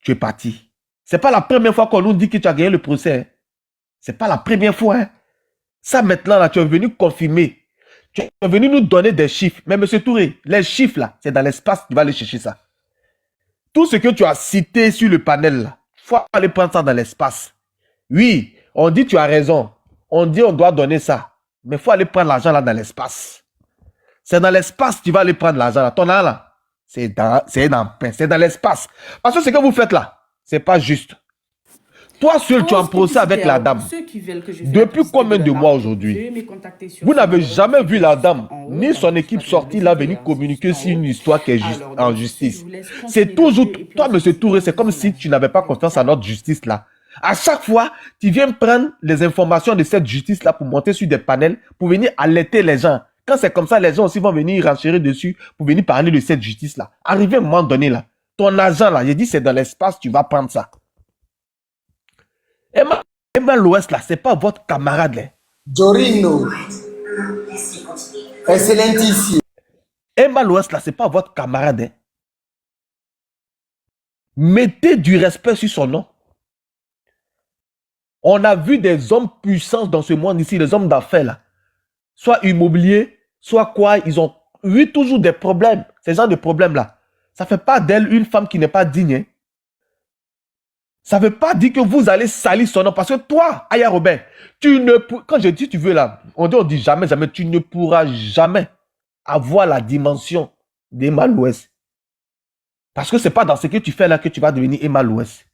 Tu es parti. Ce n'est pas la première fois qu'on nous dit que tu as gagné le procès. Hein. Ce n'est pas la première fois. Hein. Ça, maintenant, là, tu es venu confirmer. Tu es venu nous donner des chiffres. Mais M. Touré, les chiffres, là, c'est dans l'espace, tu vas aller chercher ça. Tout ce que tu as cité sur le panel, là, il faut aller prendre ça dans l'espace. Oui, on dit tu as raison. On dit on doit donner ça. Mais il faut aller prendre l'argent là dans l'espace. C'est dans l'espace que tu vas aller prendre l'argent là. Ton argent là, c'est dans l'espace. Parce que ce que vous faites là, c'est pas juste. Toi seul, tu es en procès avec la dame. Depuis combien de mois aujourd'hui? Vous n'avez jamais vu la dame, ni son équipe sortie là venir communiquer sur une histoire qui est en justice. C'est toujours, toi, M. Touré, c'est comme si tu n'avais pas confiance à notre justice là. À chaque fois, tu viens prendre les informations de cette justice là pour monter sur des panels, pour venir alerter les gens. Quand c'est comme ça, les gens aussi vont venir renchérir dessus pour venir parler de cette justice là. Arrivé à un moment donné là, ton argent là, j'ai dit c'est dans l'espace, tu vas prendre ça. Emma Loès, là, c'est pas votre camarade, là. Jorino. Excellentissime. Emma Loès, là, c'est pas votre camarade, hein. Mettez du respect sur son nom. On a vu des hommes puissants dans ce monde ici, les hommes d'affaires, là. Soit immobilier, soit quoi, ils ont eu toujours des problèmes. Ces genres de problèmes-là. Ça fait pas d'elle une femme qui n'est pas digne, hein. Ça ne veut pas dire que vous allez salir son nom. Parce que toi, Yaya Robert, quand je dis tu veux là, on dit jamais, tu ne pourras jamais avoir la dimension d'Emma Loès. Parce que ce n'est pas dans ce que tu fais là que tu vas devenir Emma Loès.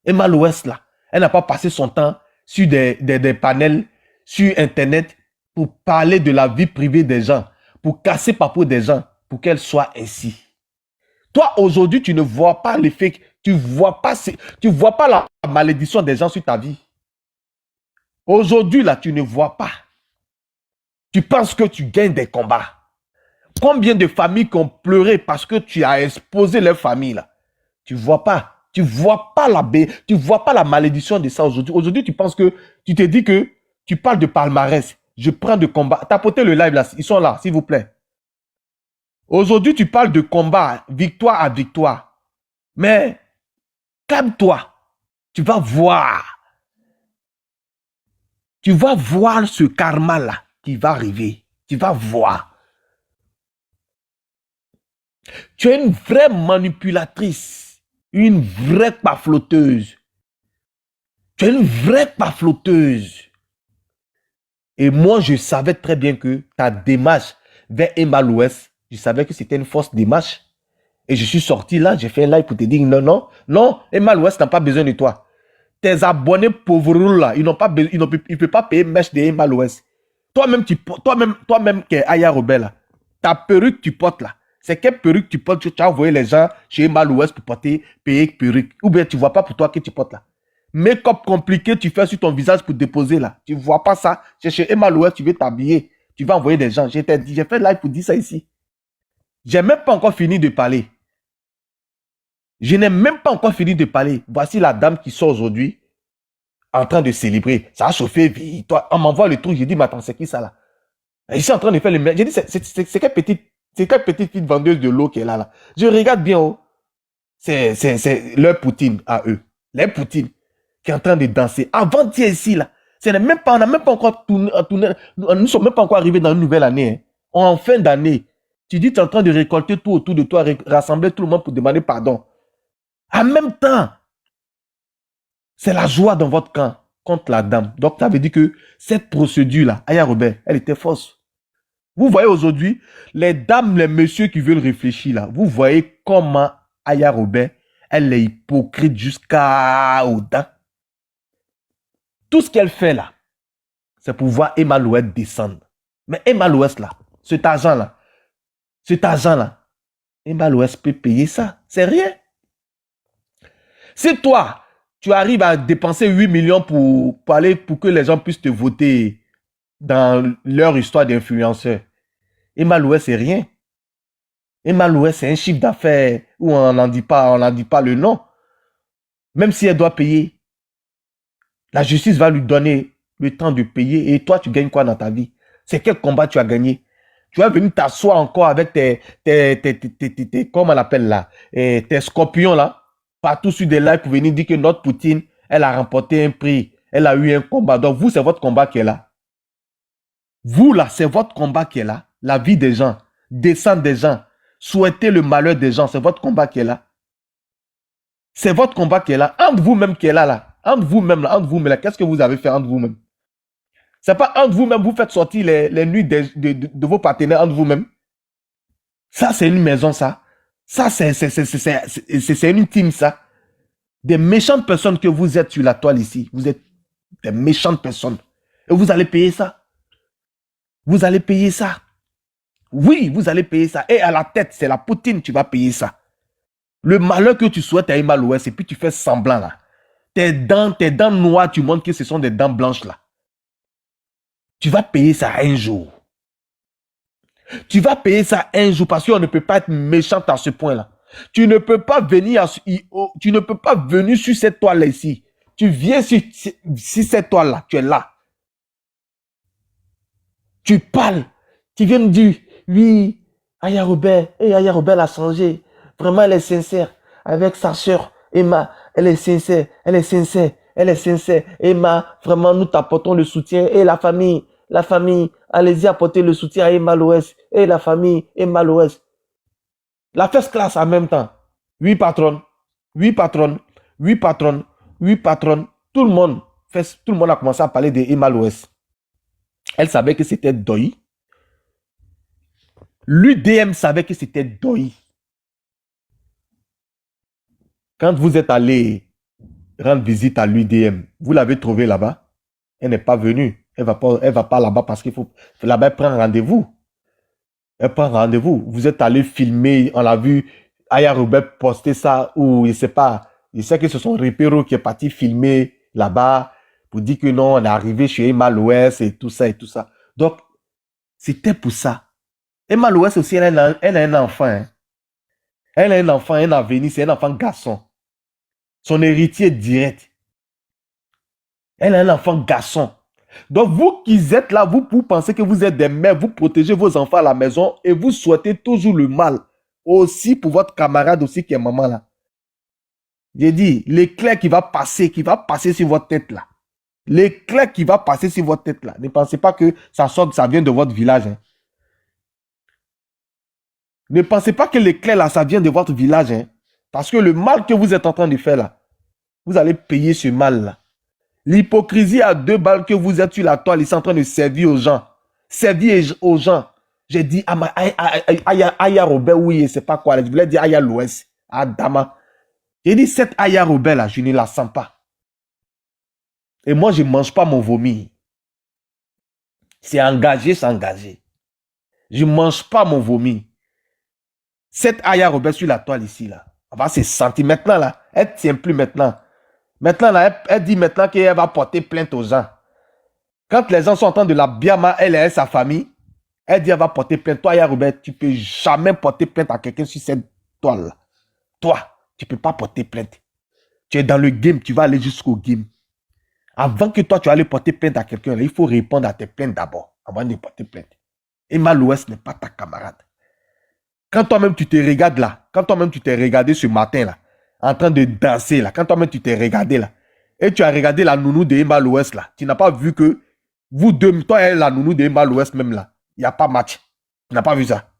Emma Loès là, elle n'a pas passé son temps sur des panels, sur Internet, pour parler de la vie privée des gens, pour casser papier des gens, pour qu'elle soit ainsi. Toi, aujourd'hui, tu ne vois pas l'effet, tu ne vois pas la malédiction des gens sur ta vie. Aujourd'hui, là, tu ne vois pas. Tu penses que tu gagnes des combats. Combien de familles qui ont pleuré parce que tu as exposé leur famille, là? Tu ne vois pas. Tu ne vois pas la malédiction de ça aujourd'hui. Aujourd'hui, tu penses que, tu te dis que tu parles de palmarès. Je prends de combat. Tapotez le live, là. Ils sont là, s'il vous plaît. Aujourd'hui, tu parles de combat, victoire à victoire. Mais, calme-toi. Tu vas voir. Tu vas voir ce karma-là qui va arriver. Tu vas voir. Tu es une vraie manipulatrice. Une vraie pafloteuse. Tu es une vraie pafloteuse. Et moi, je savais très bien que ta démarche vers Emma Loès, je savais que c'était une fausse démarche. Et je suis sorti là, j'ai fait un live pour te dire non, Emma Loès n'a pas besoin de toi. Tes abonnés pauvres là, ils ne peuvent pas payer mèche de Emma Loès. Toi-même, qui es Yaya Robert là, ta perruque tu portes là, c'est quelle perruque tu portes? Tu as envoyé les gens chez Emma Loès pour payer perruque. Ou bien tu ne vois pas pour toi que tu portes là. Make-up compliqué, tu fais sur ton visage pour déposer là. Tu ne vois pas ça. C'est chez Emma Loès, tu veux t'habiller. Tu vas envoyer des gens. J'ai fait live pour dire ça ici. J'ai même pas encore fini de parler. Je n'ai même pas encore fini de parler. Voici la dame qui sort aujourd'hui en train de célébrer. Ça a chauffé, vite. Toi, on m'envoie le truc. J'ai dit, mais attends, c'est qui ça là? Je suis en train de faire le même. J'ai dit, c'est quelle petite fille vendeuse de l'eau qui est là, là. Je regarde bien, oh. C'est leur Poutine à eux. Les Poutine qui est en train de danser. Avant-hier ici, là. On n'a même pas encore tourné. Nous ne sommes même pas encore arrivés dans une nouvelle année. Hein. En fin d'année, tu dis, tu es en train de récolter tout autour de toi, rassembler tout le monde pour demander pardon. En même temps, c'est la joie dans votre camp contre la dame. Donc, ça veut dire que cette procédure-là, Aya Robert, elle était fausse. Vous voyez aujourd'hui, les dames, les messieurs qui veulent réfléchir là, vous voyez comment Aya Robert, elle est hypocrite jusqu'au dents. Tout ce qu'elle fait là, c'est pour voir Emma Louest descendre. Mais Emma Louest là, cet argent-là, Emma Louest peut payer ça. C'est rien. Si toi, tu arrives à dépenser 8 millions pour que les gens puissent te voter dans leur histoire d'influenceur, Emma Louest, c'est rien. Emma Louest, c'est un chiffre d'affaires où on n'en dit pas le nom. Même si elle doit payer, la justice va lui donner le temps de payer. Et toi, tu gagnes quoi dans ta vie? C'est quel combat tu as gagné? Tu vas venir t'asseoir encore avec comment on appelle là, tes scorpions là, partout sur des lives pour venir dire que notre Poutine, elle a remporté un prix, elle a eu un combat. Donc vous, c'est votre combat qui est là. Vous là, c'est votre combat qui est là. La vie des gens, descendre des gens, souhaiter le malheur des gens, c'est votre combat qui est là. C'est votre combat qui est là. Entre vous-même qui est là. Entre vous-même là, qu'est-ce que vous avez fait entre vous-même? C'est pas entre vous-même, vous faites sortir les nuits de vos partenaires entre vous-même. Ça, c'est une maison, ça. Ça, c'est une team, ça. Des méchantes personnes que vous êtes sur la toile ici. Vous êtes des méchantes personnes. Et vous allez payer ça. Vous allez payer ça. Oui, vous allez payer ça. Et à la tête, c'est la Poutine, tu vas payer ça. Le malheur que tu souhaites à Emma Louest, et puis tu fais semblant, là. Tes dents noires, tu montres que ce sont des dents blanches, là. Tu vas payer ça un jour. Tu vas payer ça un jour parce qu'on ne peut pas être méchant à ce point-là. Tu ne peux pas venir sur cette toile-là ici. Tu viens sur cette toile-là, tu es là. Tu parles. Tu viens me dire, oui, Aya Robert a changé. Vraiment, elle est sincère. Avec sa soeur, Emma, elle est sincère. Emma, vraiment, nous t'apportons le soutien. Et la famille, allez-y apporter le soutien à Emma Louest. Et la famille, Emma Louest. La first class en même temps. 8 patronnes. Tout le monde a commencé à parler d'Emma Louest. Elle savait que c'était Doi. L'UDM savait que c'était Doi. Quand vous êtes allé rendre visite à l'UDM, vous l'avez trouvée là-bas. Elle n'est pas venue. Elle va pas là-bas parce qu'il faut. Là-bas, elle prend rendez-vous. Vous êtes allé filmer, on l'a vu. Aya Robert poster ça ou je sais pas. Je sais que ce sont Repero qui est parti filmer là-bas pour dire que non, on est arrivé chez Emma Louest et tout ça. Donc, c'était pour ça. Emma Louest aussi, elle a un enfant. Hein. Elle a un enfant, un avenir, c'est un enfant garçon. Son héritier direct. Elle a un enfant garçon. Donc, vous qui êtes là, vous pensez que vous êtes des mères, vous protégez vos enfants à la maison et vous souhaitez toujours le mal. Aussi pour votre camarade aussi qui est maman là. J'ai dit, l'éclair qui va passer sur votre tête là. L'éclair qui va passer sur votre tête là. Ne pensez pas que ça vient de votre village. Hein. Ne pensez pas que l'éclair là, ça vient de votre village. Hein. Parce que le mal que vous êtes en train de faire là, vous allez payer ce mal là. L'hypocrisie à 2 balles que vous êtes sur la toile, ils sont en train de servir aux gens. Servir aux gens. J'ai dit, Aya Robert, oui, c'est pas quoi. Je voulais dire Aya Louest. Adama. J'ai dit, cette Aya Robert là, je ne la sens pas. Et moi, je ne mange pas mon vomi. C'est engagé, c'est engagé. Je ne mange pas mon vomi. Cette Aya Robert sur la toile ici, là, on va se sentir maintenant, là. Elle ne tient plus maintenant. Maintenant, là, elle dit maintenant qu'elle va porter plainte aux gens. Quand les gens sont en train de la biama, elle et sa famille, elle dit qu'elle va porter plainte. Toi, Aya Robert, tu ne peux jamais porter plainte à quelqu'un sur cette toile-là. Toi, Tu ne peux pas porter plainte. Tu es dans le game, tu vas aller jusqu'au game. Avant que toi, tu ailles porter plainte à quelqu'un, il faut répondre à tes plaintes d'abord, avant de porter plainte. Emma Loès n'est pas ta camarade. Quand toi-même, tu te regardes là, quand toi-même, tu t'es regardé ce matin là, en train de danser là, quand toi-même, tu t'es regardé là, et tu as regardé la nounou de Emma Loès là, tu n'as pas vu que vous deux, toi et la nounou de Emma Loès même là, il n'y a pas match. Tu n'as pas vu ça.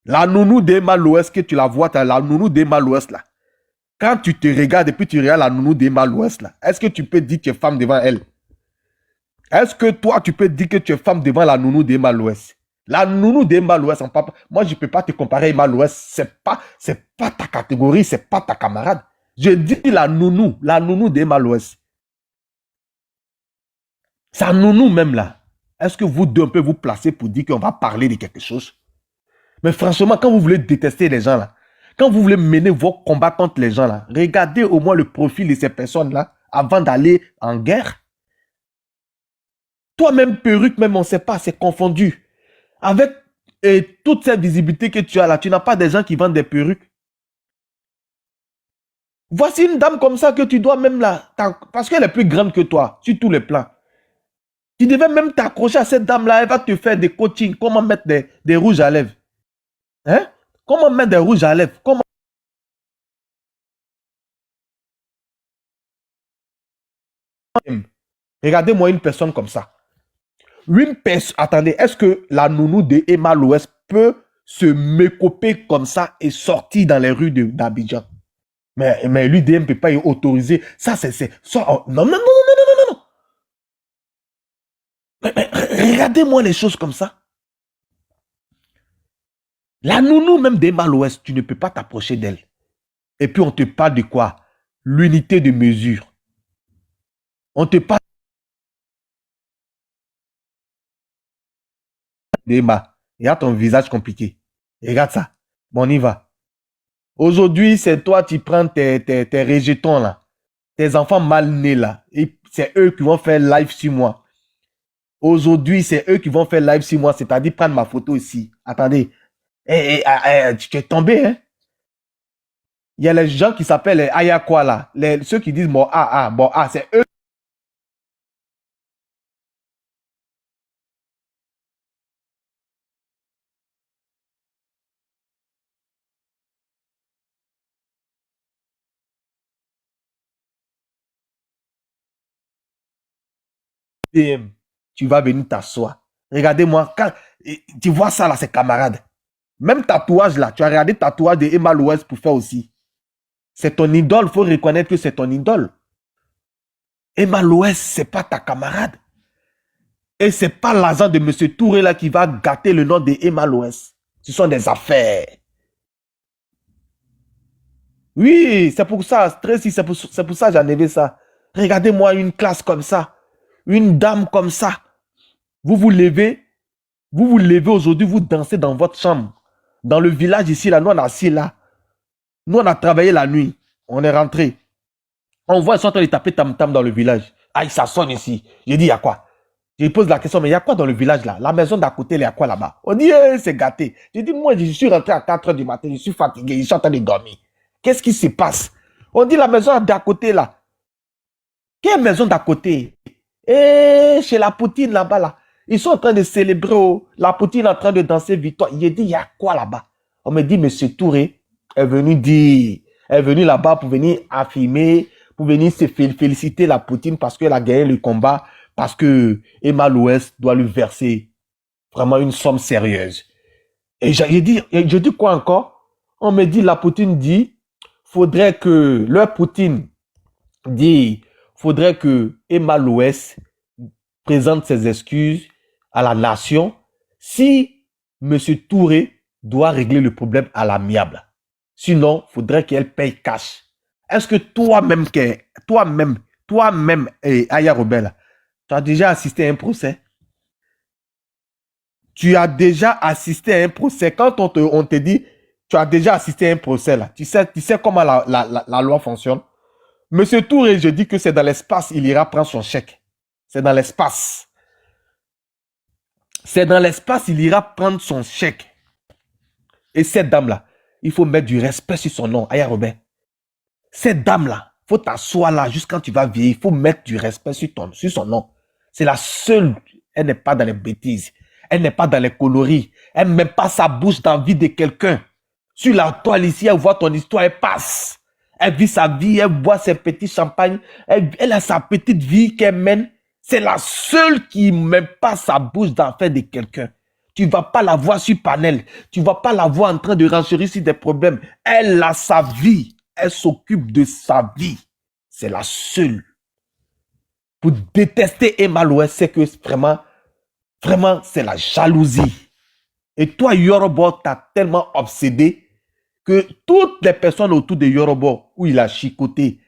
La nounou d'Emma Loès, que tu la vois, la nounou d'Emma Loès là, quand tu te regardes et puis tu regardes la nounou d'Emma Loès là, est-ce que tu peux dire que tu es femme devant elle? Est-ce que toi, tu peux dire que tu es femme devant la nounou d'Emma Loès? La nounou d'Emma Loès, moi, je ne peux pas te comparer à Emma Loès. C'est pas ta catégorie, c'est pas ta camarade. Je dis la nounou d'Emma Loès. Sa nounou même là. Est-ce que vous deux, on peut vous placer pour dire qu'on va parler de quelque chose? Mais franchement, quand vous voulez détester les gens là, quand vous voulez mener vos combats contre les gens là, regardez au moins le profil de ces personnes là avant d'aller en guerre. Toi-même, perruque, même on ne sait pas, c'est confondu. Avec toute cette visibilité que tu as là, tu n'as pas des gens qui vendent des perruques. Voici une dame comme ça que tu dois même là, parce qu'elle est plus grande que toi, sur tous les plans. Tu devais même t'accrocher à cette dame-là, elle va te faire des coachings, comment mettre des rouges à lèvres. Hein? Comment mettre des rouges à lèvres? Comment... Regardez-moi une personne comme ça. Une personne, attendez, est-ce que la nounou de Emma Loès peut se mécoper comme ça et sortir dans les rues d'Abidjan? Mais l'UDM ne peut pas y autoriser. Ça, c'est... Oh, non, non, non, non, non, non, non, non. Mais regardez-moi les choses comme ça. La nounou même d'Emma Loès, tu ne peux pas t'approcher d'elle. Et puis on te parle de quoi? L'unité de mesure. On te parle d'Emma. Regarde ton visage compliqué. Regarde ça. Bon, on y va. Aujourd'hui, c'est toi, tu prends tes rejetons là. Tes enfants mal nés là. Et c'est eux qui vont faire live sur moi. Aujourd'hui, c'est eux qui vont faire live sur moi. C'est-à-dire prendre ma photo ici. Attendez. Tu es tombé, hein? Il y a les gens qui s'appellent Ayakwa là. Ceux qui disent bon, c'est eux. Tu vas venir t'asseoir. Regardez-moi, quand tu vois ça là, c'est camarades. Même tatouage là, tu as regardé tatouage de Emma Loès pour faire aussi. C'est ton idole, il faut reconnaître que c'est ton idole. Emma Loès, c'est pas ta camarade. Et c'est pas l'argent de M. Touré là qui va gâter le nom de Emma Loès. Ce sont des affaires. Oui, c'est pour ça, Tracy, c'est pour ça que j'ai enlevé ça. Regardez-moi une classe comme ça. Une dame comme ça. Vous vous levez aujourd'hui, vous dansez dans votre chambre. Dans le village ici, là, nous on est assis là. Nous on a travaillé la nuit. On est rentré. On voit, ils sont en train de taper tam-tam dans le village. Ah, ça sonne ici. J'ai dit, il y a quoi? Je pose la question, mais il y a quoi dans le village là? La maison d'à côté, il y a quoi là-bas? On dit, c'est gâté. J'ai dit, moi, je suis rentré à 4 h du matin, je suis fatigué, je suis en train de dormir. Qu'est-ce qui se passe? On dit, la maison d'à côté là. Quelle maison d'à côté? Chez la Poutine là-bas là. Ils sont en train de célébrer, la Poutine est en train de danser victoire. Il a dit, il y a quoi là-bas? On me dit, monsieur Touré est venu là-bas pour venir affirmer, pour venir se féliciter la Poutine parce qu'elle a gagné le combat, parce que Emma Loès doit lui verser vraiment une somme sérieuse. Et je dis quoi encore? On me dit, la Poutine dit, faudrait que Emma Loès présente ses excuses à la nation si M. Touré doit régler le problème à l'amiable. Sinon, il faudrait qu'elle paye cash. Est-ce que toi-même, Aya Rebelle, tu as déjà assisté à un procès? Tu as déjà assisté à un procès. Quand on te dit, tu as déjà assisté à un procès, là, tu sais comment la loi fonctionne? Monsieur Touré, je dis que c'est dans l'espace, il ira prendre son chèque. C'est dans l'espace. C'est dans l'espace, il ira prendre son chèque. Et cette dame-là, il faut mettre du respect sur son nom, Aya Robert. Cette dame-là, faut t'asseoir là jusqu'à quand tu vas vieillir. Il faut mettre du respect sur son nom. C'est la seule. Elle n'est pas dans les bêtises. Elle n'est pas dans les coloris. Elle ne met pas sa bouche dans la vie de quelqu'un. Sur la toile ici, elle voit ton histoire, elle passe. Elle vit sa vie, elle boit ses petits champagnes. Elle a sa petite vie qu'elle mène. C'est la seule qui ne met pas sa bouche dans l'affaire de quelqu'un. Tu ne vas pas la voir sur panel. Tu ne vas pas la voir en train de renchérir sur des problèmes. Elle a sa vie. Elle s'occupe de sa vie. C'est la seule. Pour détester Emma Loès, c'est que vraiment, c'est la jalousie. Et toi, Yorobo, t'as tellement obsédé que toutes les personnes autour de Yorobo, où il a chicoté,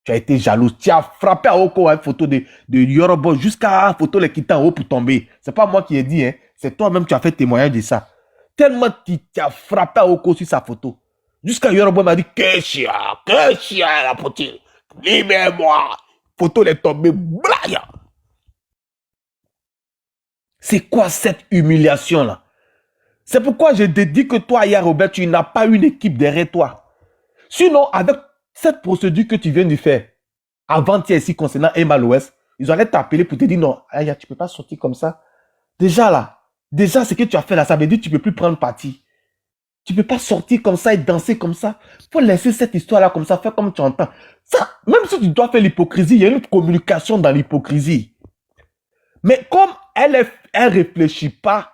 tu as été jalouse. Tu as frappé à Oko une photo de Yorobo jusqu'à la photo les quittant en haut pour tomber. C'est pas moi qui ai dit, hein. C'est toi-même qui as fait témoignage de ça. Tellement tu as frappé à Oko sur sa photo. Jusqu'à Yorobo m'a dit, que chia, la potine. Libère-moi. Photo est tombée. Blaya. C'est quoi cette humiliation-là? C'est pourquoi je te dis que toi, Aya Robert, tu n'as pas une équipe derrière toi. Sinon, avec cette procédure que tu viens de faire, avant-hier ici, concernant Emma Loès, ils allaient t'appeler pour te dire non, Aya, tu ne peux pas sortir comme ça. Déjà, ce que tu as fait là, ça veut dire que tu ne peux plus prendre parti. Tu ne peux pas sortir comme ça et danser comme ça. Il faut laisser cette histoire-là comme ça, faire comme tu entends. Ça, même si tu dois faire l'hypocrisie, il y a une communication dans l'hypocrisie. Mais comme elle ne réfléchit pas,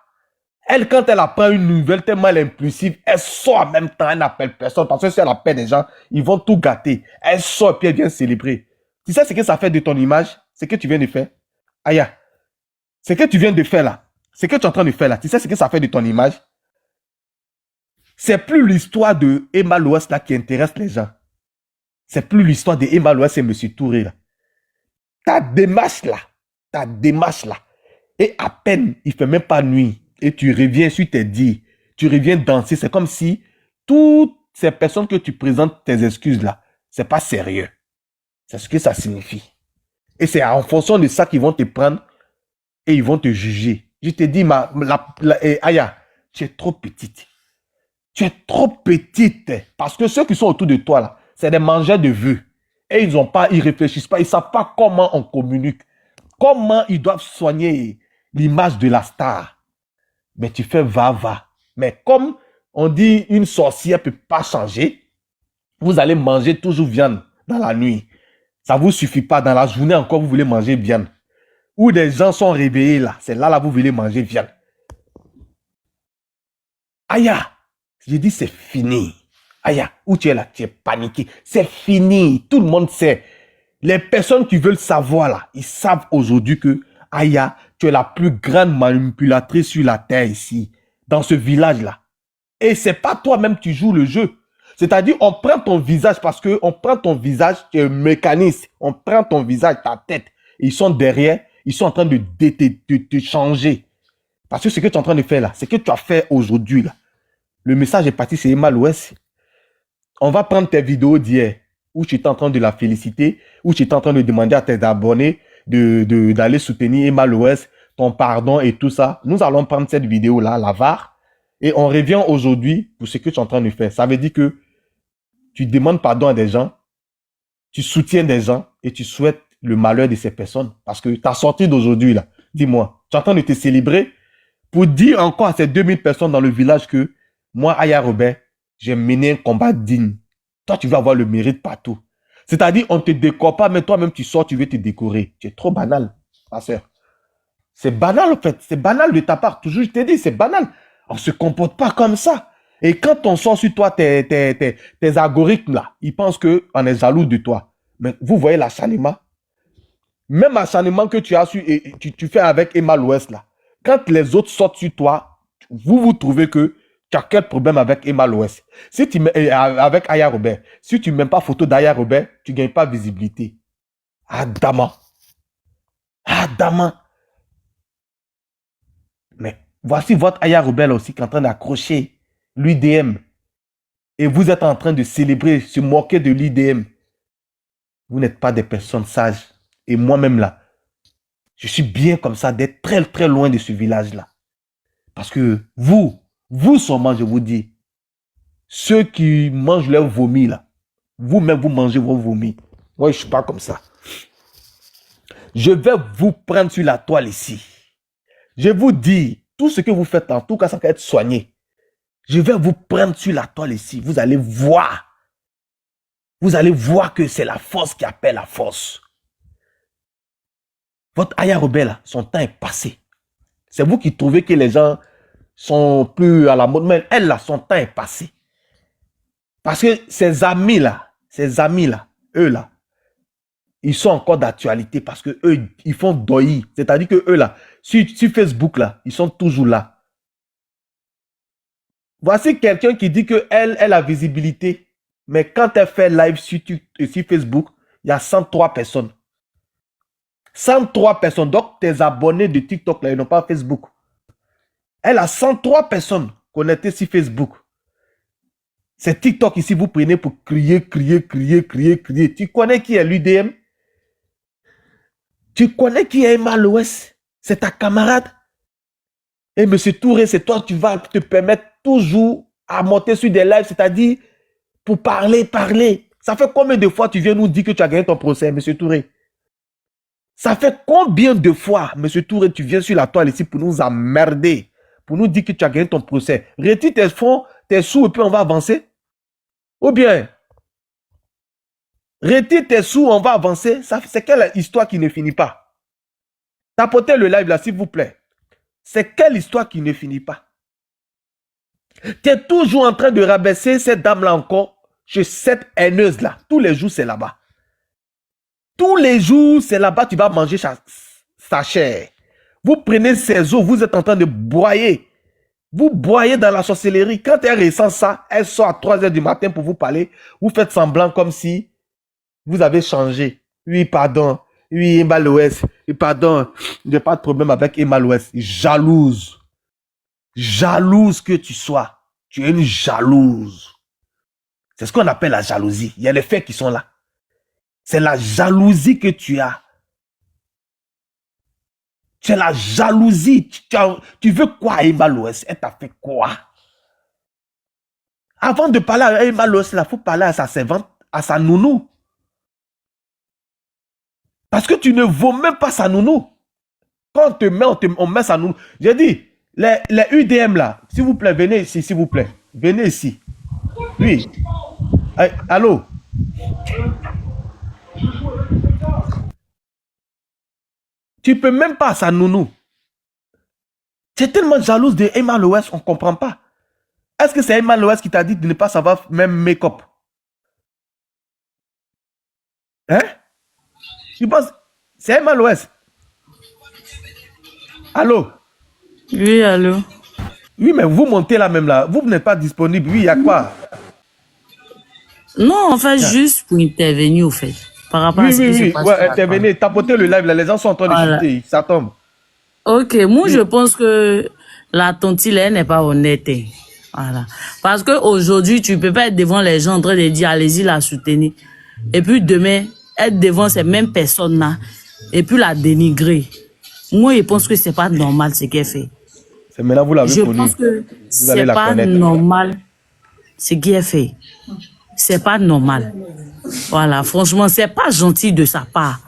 elle, quand elle apprend une nouvelle tellement impulsive, elle sort en même temps, elle n'appelle personne. Parce que si elle appelle des gens, ils vont tout gâter. Elle sort et puis elle vient célébrer. Tu sais ce que ça fait de ton image? Ce que tu viens de faire? Aya, ce que tu viens de faire là, ce que tu es en train de faire là, tu sais ce que ça fait de ton image? C'est plus l'histoire de Emma Loès là qui intéresse les gens. C'est plus l'histoire de Emma Loès et M. Touré là. Ta démarche là, et à peine, il ne fait même pas nuit, et tu reviens sur tes dires, tu reviens danser, c'est comme si toutes ces personnes que tu présentes tes excuses là, c'est pas sérieux. C'est ce que ça signifie. Et c'est en fonction de ça qu'ils vont te prendre et ils vont te juger. Je te dis, Aya, tu es trop petite. Tu es trop petite. Parce que ceux qui sont autour de toi là, c'est des mangeurs de vœux. Et ils réfléchissent pas, ils ne savent pas comment on communique. Comment ils doivent soigner l'image de la star. Mais tu fais va. Mais comme on dit, une sorcière ne peut pas changer, vous allez manger toujours viande dans la nuit. Ça ne vous suffit pas. Dans la journée encore, vous voulez manger viande. Ou des gens sont réveillés là. C'est là, vous voulez manger viande. Aya, je dis c'est fini. Aya, où tu es là, tu es paniqué. C'est fini. Tout le monde sait. Les personnes qui veulent savoir là, ils savent aujourd'hui que Aya, tu es la plus grande manipulatrice sur la terre ici, dans ce village-là. Et c'est pas toi-même qui joues le jeu. C'est-à-dire, on prend ton visage parce que on prend ton visage, tu es un mécanisme. On prend ton visage, ta tête. Ils sont derrière, ils sont en train de te changer. Parce que ce que tu es en train de faire là, ce que tu as fait aujourd'hui là, le message est parti, c'est Emma Loès. On va prendre tes vidéos d'hier, où tu étais en train de la féliciter, où tu étais en train de demander à tes abonnés d'aller soutenir Emma Loès, ton pardon et tout ça. Nous allons prendre cette vidéo-là, la VAR, et on revient aujourd'hui pour ce que tu es en train de faire. Ça veut dire que tu demandes pardon à des gens, tu soutiens des gens et tu souhaites le malheur de ces personnes. Parce que ta sortie d'aujourd'hui, là, dis-moi, tu es en train de te célébrer pour dire encore à ces 2000 personnes dans le village que moi, Aya Robert, j'ai mené un combat digne. Toi, tu vas avoir le mérite partout. C'est-à-dire, on ne te décore pas, mais toi-même, tu sors, tu veux te décorer. Tu es trop banal, ma soeur. C'est banal, en fait. C'est banal de ta part. Toujours, je t'ai dit, c'est banal. On ne se comporte pas comme ça. Et quand on sort sur toi, tes algorithmes, là, ils pensent qu'on est jaloux de toi. Mais vous voyez l'acharnement? Même l'acharnement que tu as su, et tu fais avec Emma Loès, là. Quand les autres sortent sur toi, vous trouvez que tu as quel problème avec Emma Loès? Si tu mets, avec Aya Robert, si tu ne mets pas photo d'Aya Robert, tu ne gagnes pas visibilité. Adama. Mais voici votre Aya Robert là aussi qui est en train d'accrocher l'UDM. Et vous êtes en train de célébrer, se moquer de l'UDM. Vous n'êtes pas des personnes sages. Et moi-même là, je suis bien comme ça d'être très très loin de ce village-là. Parce que vous seulement, je vous dis, ceux qui mangent leur vomi là, Vous-même, vous mangez vos vomis. Moi, je ne suis pas comme ça. Je vais vous prendre sur la toile ici. Je vous dis, tout ce que vous faites, en tout cas, ça va être soigné. Je vais vous prendre sur la toile ici. Vous allez voir. Vous allez voir que c'est la force qui appelle la force. Votre Aya Rebelle, son temps est passé. C'est vous qui trouvez que les gens sont plus à la mode. Mais elle, là, son temps est passé. Parce que ses amis, là, eux, là, ils sont encore d'actualité parce que eux, ils font doyi. C'est-à-dire que eux, là, sur Facebook, là, ils sont toujours là. Voici quelqu'un qui dit qu'elle a la visibilité. Mais quand elle fait live sur Facebook, il y a 103 personnes. 103 personnes. Donc, tes abonnés de TikTok, là, ils n'ont pas Facebook. Elle a 103 personnes connectées sur Facebook. C'est TikTok ici, vous prenez pour crier. Tu connais qui est l'UDM? Tu connais qui est Emma Loès? C'est ta camarade? Et M. Touré, c'est toi, tu vas te permettre toujours à monter sur des lives, c'est-à-dire pour parler. Ça fait combien de fois tu viens nous dire que tu as gagné ton procès, M. Touré? Ça fait combien de fois, M. Touré, tu viens sur la toile ici pour nous emmerder, pour nous dire que tu as gagné ton procès? Retire tes fonds, tes sous et puis on va avancer? Ou bien, retire tes sous, on va avancer? C'est quelle histoire qui ne finit pas? Tapotez le live là, s'il vous plaît. C'est quelle histoire qui ne finit pas? Tu es toujours en train de rabaisser cette dame-là encore chez cette haineuse là. Tous les jours, c'est là-bas. Tous les jours, c'est là-bas tu vas manger sa chair. Vous prenez ses os, vous êtes en train de broyer. Vous broyez dans la sorcellerie. Quand elle ressent ça, elle sort à 3 h du matin pour vous parler. Vous faites semblant comme si vous avez changé. Oui, pardon. Oui, Emma Loès. Pardon. Je n'ai pas de problème avec Emma Loès. Jalouse. Jalouse que tu sois. Tu es une jalouse. C'est ce qu'on appelle la jalousie. Il y a les faits qui sont là. C'est la jalousie que tu as. C'est la jalousie. Tu veux quoi, Emma Loès? Elle t'a fait quoi? Avant de parler à Emma Loès, il faut parler à sa servante, à sa nounou. Parce que tu ne vaux même pas sa nounou. Quand on te met, on met sa nounou. J'ai dit, les UDM là, s'il vous plaît, venez ici, s'il vous plaît. Venez ici. Oui. Allô? Tu peux même pas sa nounou. Tu es tellement jalouse de Emma Loès, on ne comprend pas. Est-ce que c'est Emma Loès qui t'a dit de ne pas savoir même make-up? Hein? Tu penses, c'est Emma Loès? Allô? Oui, allô? Oui, mais vous montez là même là. Vous n'êtes pas disponible. Oui, il y a quoi? Non, en fait, juste pour intervenir, au fait. Par rapport à ce qui se passe. Ouais, intervenez, tapotez le live là. Les gens sont en train de chuter. Ça tombe. Ok, moi, je pense que la tontille, elle n'est pas honnête. Hein. Voilà. Parce qu'aujourd'hui, tu peux pas être devant les gens en train de dire, allez-y, la soutenir. Et puis demain, être devant ces mêmes personnes-là, et puis la dénigrer. Moi, je pense que c'est pas normal ce qu'elle fait. C'est maintenant vous l'avez connu. Je pense que c'est pas normal ce qu'elle fait. C'est pas normal. Voilà, franchement, c'est pas gentil de sa part.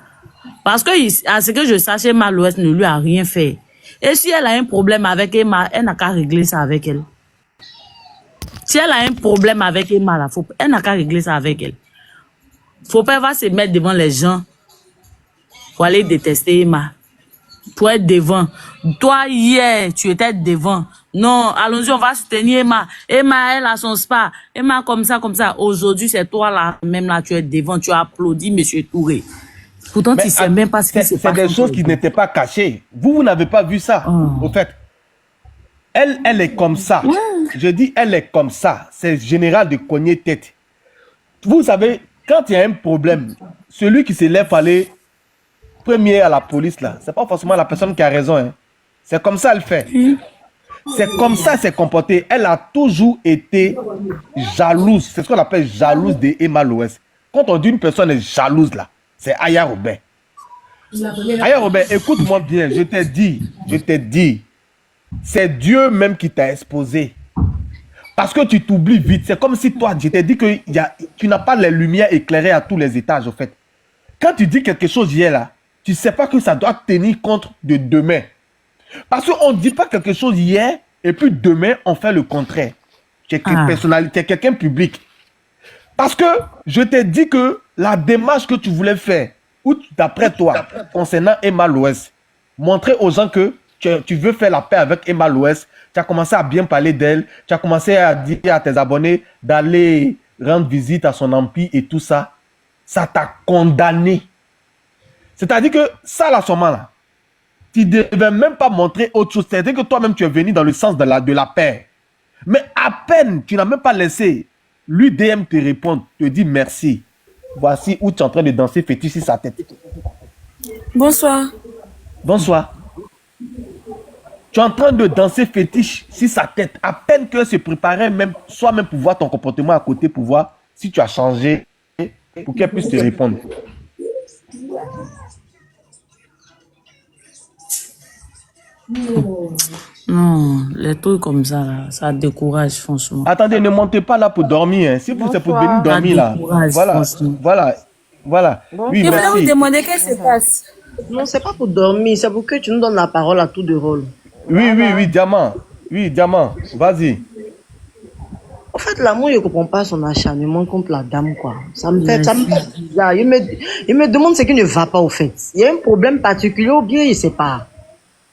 Parce que, à ce que je sache, Emma Loès ne lui a rien fait. Et si elle a un problème avec Emma, elle n'a qu'à régler ça avec elle. Si elle a un problème avec Emma, là, elle n'a qu'à régler ça avec elle. Faut pas va se mettre devant les gens pour aller détester Emma. Pour être devant. Toi, hier, tu étais devant. Non, allons-y, on va soutenir Emma. Emma, elle a son spa. Emma, comme ça, comme ça. Aujourd'hui, c'est toi là, même là, tu es devant, tu applaudis M. Touré. Pourtant, tu ne sais même pas ce qui se passe. C'est des choses qui n'étaient pas cachées. Vous n'avez pas vu ça, au fait. Elle est comme ça. Ouais. Je dis, elle est comme ça. C'est général de cogner tête. Vous savez, quand il y a un problème, celui qui se lève pour aller premier à la police, là, c'est pas forcément la personne qui a raison. Hein. C'est comme ça, elle fait. C'est comme ça, elle s'est comportée. Elle a toujours été jalouse. C'est ce qu'on appelle jalouse de Emma Loès. Quand on dit une personne est jalouse, là, c'est Aya Robert. Aya Robert, écoute-moi bien, je t'ai dit, c'est Dieu même qui t'a exposé. Parce que tu t'oublies vite. C'est comme si toi, je t'ai dit que tu n'as pas les lumières éclairées à tous les étages, en fait. Quand tu dis quelque chose hier, là, tu ne sais pas que ça doit tenir compte de demain. Parce qu'on ne dit pas quelque chose hier, et puis demain, on fait le contraire. Tu es personnalité, quelqu'un public. Parce que je t'ai dit que la démarche que tu voulais faire, ou d'après toi, concernant Emma Loès, montrer aux gens que tu veux faire la paix avec Emma Loès, tu as commencé à bien parler d'elle, tu as commencé à dire à tes abonnés d'aller rendre visite à son empire et tout ça, ça t'a condamné. C'est-à-dire que ça, là, seulement là, tu ne devais même pas montrer autre chose. C'est-à-dire que toi-même, tu es venu dans le sens de la paix. Mais à peine, tu n'as même pas laissé l'UDM te répondre, te dire merci. Voici où tu es en train de danser fétiche sur sa tête. Bonsoir. Bonsoir. Tu es en train de danser fétiche sur sa tête. À peine qu'elle se préparait même, soi-même pour voir ton comportement à côté, pour voir si tu as changé, pour qu'elle puisse te répondre. Non, les trucs comme ça, là, ça décourage, franchement. Attendez, ne montez pas là pour dormir. Hein. Si vous c'est pour venir dormir là. Voilà. Oui, Je voulais vous merci. demander qu'est-ce qui se passe. Non, c'est pas pour dormir, c'est pour que tu nous donnes la parole à tout de rôle. Oui, Diamant. Oui, Diamant. Vas-y. En fait, l'amour, je ne comprends pas son acharnement contre la dame, quoi. Ça me fait bizarre. Il me demande ce qui ne va pas, au fait. Il y a un problème particulier ou bien il ne sait pas.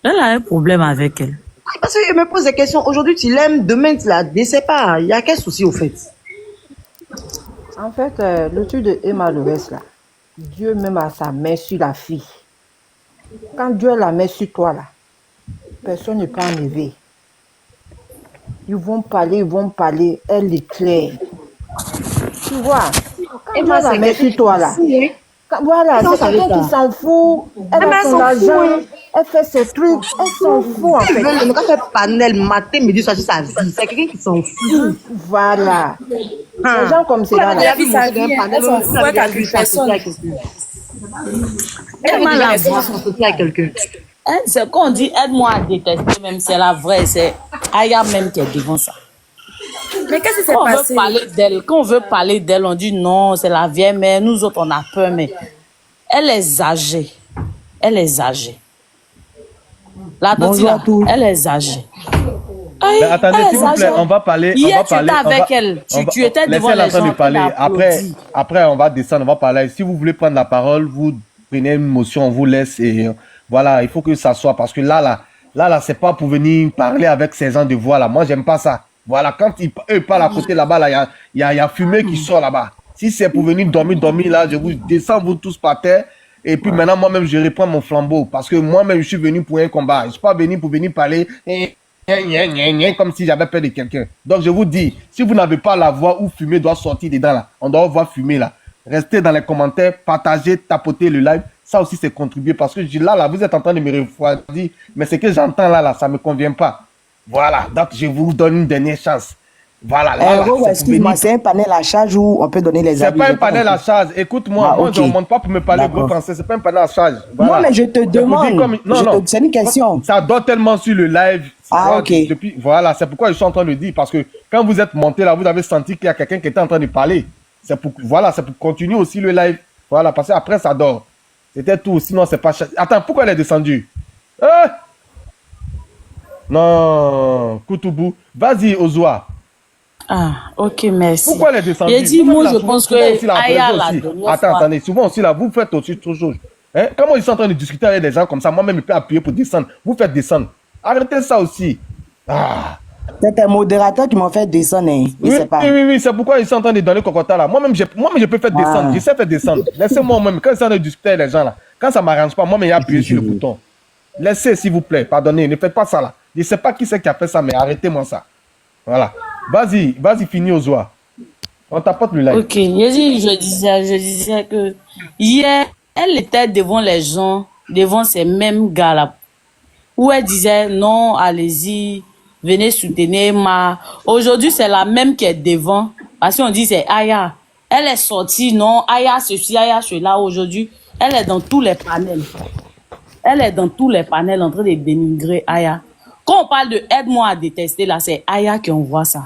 Elle a un problème avec elle. Oui, parce qu'il me pose des questions. Aujourd'hui, tu l'aimes, demain, tu la désépares. Il y a quel souci, au fait? En fait, le truc de Emma Loès, là, Dieu même a sa main sur la fille. Quand Dieu a la main sur toi, là, personne ne peut enlever. Ils vont parler, elle éclaire. Tu vois, quand Dieu a la main sur toi, là, voilà, c'est quelqu'un qui s'en fout. Elle a son argent, elle fait ses trucs, elle s'en fout, en fait. Elle ne peut pas faire panel matin, midi, soir sur sa vie. C'est quelqu'un qui s'en fout. Voilà. Les gens comme ça, là. Elle s'en fout avec personne. Elle m'a la voix. Avec quelqu'un. C'est quand on dit aide-moi à détester, même c'est la vraie, c'est Aya même qui est devant ça. Mais qu'est-ce qui s'est Quand passé? on veut parler d'elle, on dit non, c'est la vieille mère, nous autres on a peur, mais elle est âgée. Elle est âgée. La Bonjour à tous. elle est âgée. Mais attendez, s'il vous plaît, on va parler. Hier, tu étais avec elle. Tu étais devant les gens. Laissez-la de parler. Après, on va descendre, on va parler. Si vous voulez prendre la parole, vous prenez une motion, on vous laisse. Et voilà, il faut que ça soit. Parce que là, c'est pas pour venir parler avec ces gens de voix là. Moi, j'aime pas ça. Voilà, quand eux parlent à côté là-bas, là, il y a fumée qui sort là-bas. Si c'est pour venir dormir là, je vous descends vous tous par terre. Et puis maintenant, moi-même, je reprends mon flambeau. Parce que moi-même, je suis venu pour un combat. Je ne suis pas venu pour venir parler comme si j'avais peur de quelqu'un. Donc, je vous dis, si vous n'avez pas la voix où fumer doit sortir dedans, là, on doit voir fumer là. Restez dans les commentaires, partagez, tapotez le live. Ça aussi, c'est contribuer. Parce que là, vous êtes en train de me refroidir. Mais ce que j'entends là, ça ne me convient pas. Voilà. Donc, je vous donne une dernière chance. Voilà. Excuse-moi, c'est un panel à charge où on peut donner les avis. C'est pas un panel à charge. Écoute-moi, moi, je ne demande pas pour me parler gros français. C'est pas un panel à charge. Voilà. Non, mais je te demande. C'est une question. Ça dort tellement sur le live. Ok. Voilà, c'est pourquoi je suis en train de dire. Parce que quand vous êtes monté là, vous avez senti qu'il y a quelqu'un qui était en train de parler. C'est pour continuer aussi le live. Voilà, parce qu'après, ça dort. C'était tout. Sinon, c'est pas... Attends, pourquoi elle est descendue? Non, Koutoubou. Vas-y, Ozoa. Ah, ok, merci. Pourquoi elle est descendue? J'ai dit, moi, je pense que Aya l'a Attendez, souvent aussi là, vous faites aussi trop chose. Hein? Comment ils sont en train de discuter avec des gens comme ça, moi-même, je peux appuyer pour descendre. Vous faites descendre. Arrêtez ça aussi. C'est un modérateur qui m'a fait descendre. Hein. Oui, c'est pourquoi ils sont en train de donner cocotat là. Moi-même, je peux faire descendre. Je sais faire descendre. Laissez-moi même, quand ils sont en train de discuter avec les gens là, quand ça ne m'arrange pas, moi-même, j'ai appuyé sur le bouton. Laissez, s'il vous plaît, pardonnez, ne faites pas ça là. Je ne sais pas qui c'est qui a fait ça, mais arrêtez-moi ça. Voilà. Vas-y, finis aux oies. On t'apporte le live. Ok, je disais que hier, elle était devant les gens, devant ces mêmes gars-là, où elle disait non, allez-y, venez soutenir Emma. Aujourd'hui, c'est la même qui est devant, parce qu'on dit c'est Aya. Elle est sortie, non, Aya ceci, Aya cela. Aujourd'hui, elle est dans tous les panels. Elle est dans tous les panels en train de dénigrer Aya. Quand on parle de aide-moi à détester, là, c'est Aya qui envoie ça.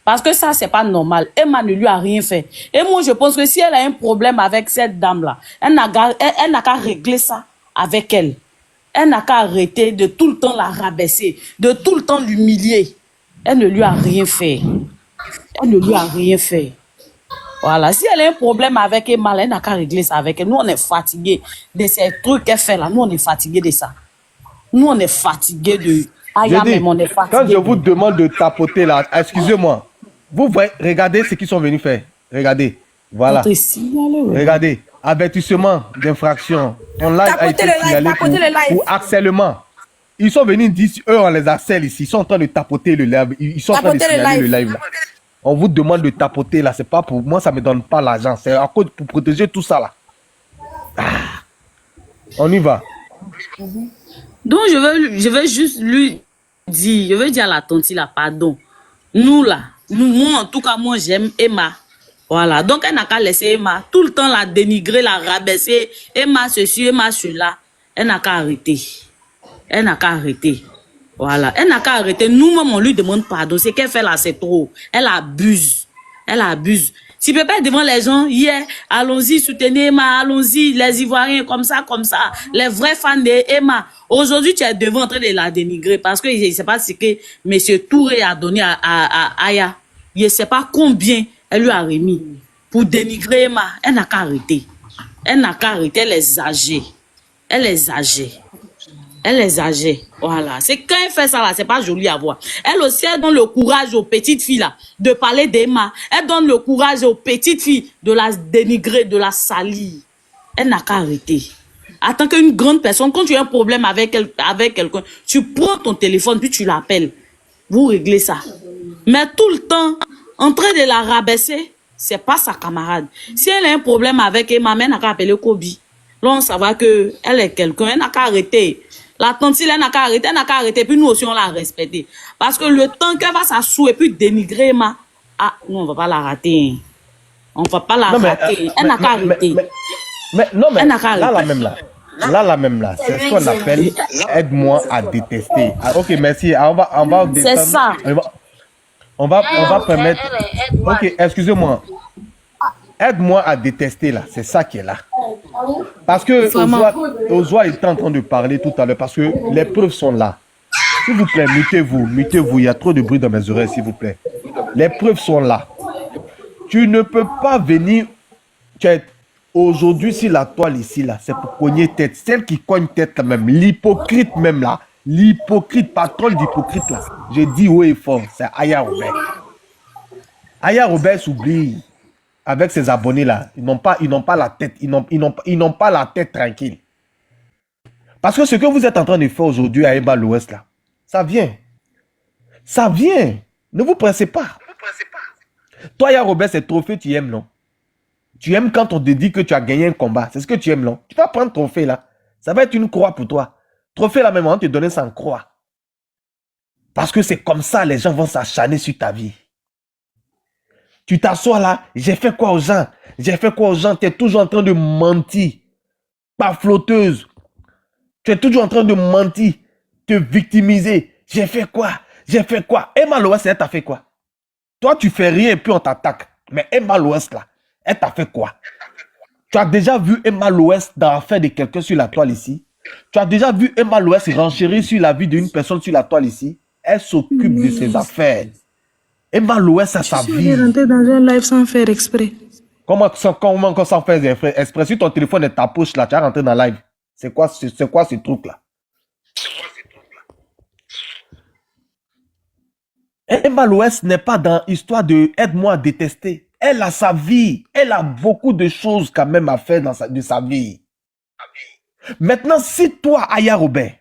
Parce que ça, c'est pas normal. Emma ne lui a rien fait. Et moi, je pense que si elle a un problème avec cette dame-là, elle n'a qu'à régler ça avec elle. Elle n'a qu'à arrêter de tout le temps la rabaisser, de tout le temps l'humilier. Elle ne lui a rien fait. Elle ne lui a rien fait. Voilà. Si elle a un problème avec Emma, elle n'a qu'à régler ça avec elle. Nous, on est fatigués de ces trucs qu'elle fait là. Nous, on est fatigués de ça. Nous, on est fatigués de... Je dis, quand je vous demande de tapoter là, excusez-moi, vous voyez, regardez ce qu'ils sont venus faire. Regardez. Voilà. Regardez. Avertissement d'infraction. On live a été signalé pour harcèlement. Ils sont venus dire, eux, on les harcèle ici. Ils sont en train de tapoter le live. Ils sont en train de signaler le live là. On vous demande de tapoter là. C'est pas pour moi, ça me donne pas l'argent. C'est à cause pour protéger tout ça là. On y va. Donc, je veux juste lui dire, je veux dire à la tante là, pardon. Nous là, moi en tout cas, moi j'aime Emma. Voilà. Donc, elle n'a qu'à laisser Emma tout le temps la dénigrer, la rabaisser. Emma ceci, Emma cela. Elle n'a qu'à arrêter. Elle n'a qu'à arrêter. Voilà. Elle n'a qu'à arrêter. Nous-mêmes, on lui demande pardon. Ce qu'elle fait là, c'est trop. Elle abuse. Elle abuse. Si peut pas devant les gens, hier, allons-y, soutenez Emma, allons-y, les Ivoiriens, comme ça, les vrais fans d'Emma. Aujourd'hui, tu es devant en train de la dénigrer parce que je ne sais pas ce que M. Touré a donné à Aya. Je ne sais pas combien elle lui a remis pour dénigrer Emma. Elle n'a qu'à arrêter. Elle n'a qu'à arrêter, elle est âgée. Elle est âgée. Elle est âgée. Voilà. C'est quand elle fait ça là, c'est pas joli à voir. Elle aussi, elle donne le courage aux petites filles là, de parler d'Emma. Elle donne le courage aux petites filles de la dénigrer, de la salir. Elle n'a qu'à arrêter. En tant qu'une grande personne, quand tu as un problème avec quelqu'un, tu prends ton téléphone puis tu l'appelles. Vous réglez ça. Mais tout le temps, en train de la rabaisser, c'est pas sa camarade. Si elle a un problème avec Emma, elle n'a qu'à appeler Kobe. Là, on saura que elle est quelqu'un. Elle n'a qu'à arrêter. La tante, elle n'a qu'à arrêter. Elle n'a qu'à arrêter. Puis nous aussi, on l'a respecté. Parce que le temps qu'elle va s'asseoir et puis dénigrer Emma, ah, nous, on va pas la rater. On va pas la rater. Elle n'a qu'à arrêter. Non, mais là, la même là, c'est ce qu'on appelle aide-moi à détester. Ah, ok, merci. On va c'est ça. On va permettre. Ok, excusez-moi. Aide-moi à détester là, c'est ça qui est là. Parce que Ozwa était en train de parler tout à l'heure, parce que les preuves sont là. S'il vous plaît, mutez-vous, il y a trop de bruit dans mes oreilles, s'il vous plaît. Les preuves sont là. Tu ne peux pas venir. Aujourd'hui, si la toile ici, là, c'est pour cogner tête. Celle qui cogne tête là même, l'hypocrite même là, l'hypocrite, patron d'hypocrite là. J'ai dit haut et fort, c'est Aya Robert. Aya Robert s'oublie. Avec ses abonnés là, ils n'ont pas la tête, ils n'ont pas la tête tranquille. Parce que ce que vous êtes en train de faire aujourd'hui à Emma l'Ouest là, ça vient. Ça vient. Ne vous pressez pas. Toi, Aya Robert, c'est trophée, tu aimes, non? Tu aimes quand on te dit que tu as gagné un combat. C'est ce que tu aimes, non? Tu vas prendre trophée là. Ça va être une croix pour toi. Trophée là même, on va te donner sans croix. Parce que c'est comme ça, les gens vont s'acharner sur ta vie. Tu t'assois là, j'ai fait quoi aux gens? Tu es toujours en train de mentir. Pas flotteuse. Tu es toujours en train de mentir, te victimiser. J'ai fait quoi? Emma l'Ouest, elle t'a fait quoi? Toi, tu fais rien et puis on t'attaque. Mais Emma l'Ouest là, elle t'a fait quoi? Tu as déjà vu Emma l'Ouest dans l'affaire de quelqu'un sur la toile ici? Tu as déjà vu Emma l'Ouest renchérir sur la vie d'une personne sur la toile ici? Elle s'occupe de ses affaires. Emma l'Ouest a sa vie. Je suis rentrée dans un live sans faire exprès. Comment sans faire exprès? Si ton téléphone est ta poche là, tu as rentré dans le live. C'est quoi ce truc là? Emma l'Ouest n'est pas dans l'histoire de aide-moi à détester. Elle a sa vie. Elle a beaucoup de choses quand même à faire de sa vie. Maintenant, si toi, Aya Robert,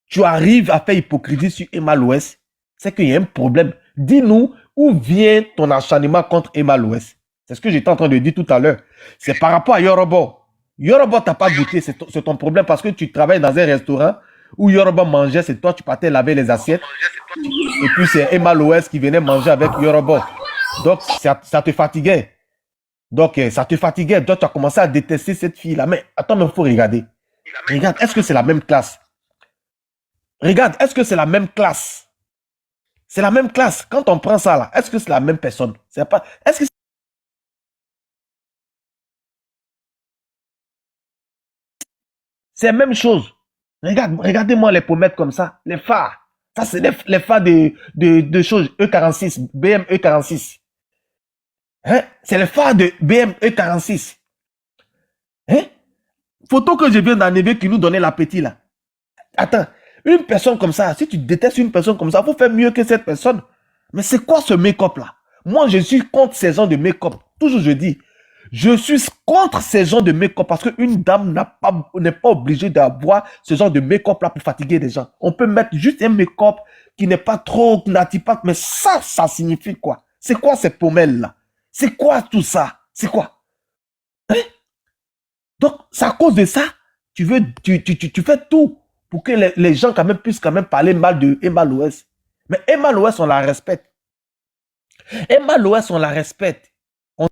tu arrives à faire hypocrisie sur Emma l'Ouest, c'est qu'il y a un problème. Dis-nous où vient ton acharnement contre Emma l'Ouest. C'est ce que j'étais en train de dire tout à l'heure. C'est par rapport à Yorobo. Yorobo t'as pas goûté, c'est ton problème parce que tu travailles dans un restaurant où Yorobo mangeait, c'est toi, tu partais laver les assiettes. Et puis c'est Emma l'Ouest qui venait manger avec Yorobo. Donc ça te fatiguait. Donc tu as commencé à détester cette fille-là. Mais attends, mais il faut regarder. Regarde, est-ce que c'est la même classe? C'est la même classe. Quand on prend ça là, est-ce que c'est la même personne? C'est pas. Est-ce que c'est la même chose? Regardez-moi les pommettes comme ça, les phares. Ça, c'est les phares de choses E46, BM E46. Hein? C'est les phares de BM E46. Hein? Photo que je viens d'enlever qui nous donnait l'appétit là. Attends, une personne comme ça, si tu détestes une personne comme ça, il faut faire mieux que cette personne. Mais c'est quoi ce make-up là? Moi, je suis contre ces gens de make-up. Toujours je dis, je suis contre ces gens de make-up parce qu'une dame n'est pas obligée d'avoir ce genre de make-up là pour fatiguer les gens. On peut mettre juste un make-up qui n'est pas trop natipate, mais ça signifie quoi? C'est quoi ces pommelles là? C'est quoi tout ça? C'est quoi? Hein? Donc, c'est à cause de ça, tu fais tout pour que les gens quand même puissent quand même parler mal de Emma Loès. Mais Emma Loès, on la respecte. Emma Loès, on la respecte. On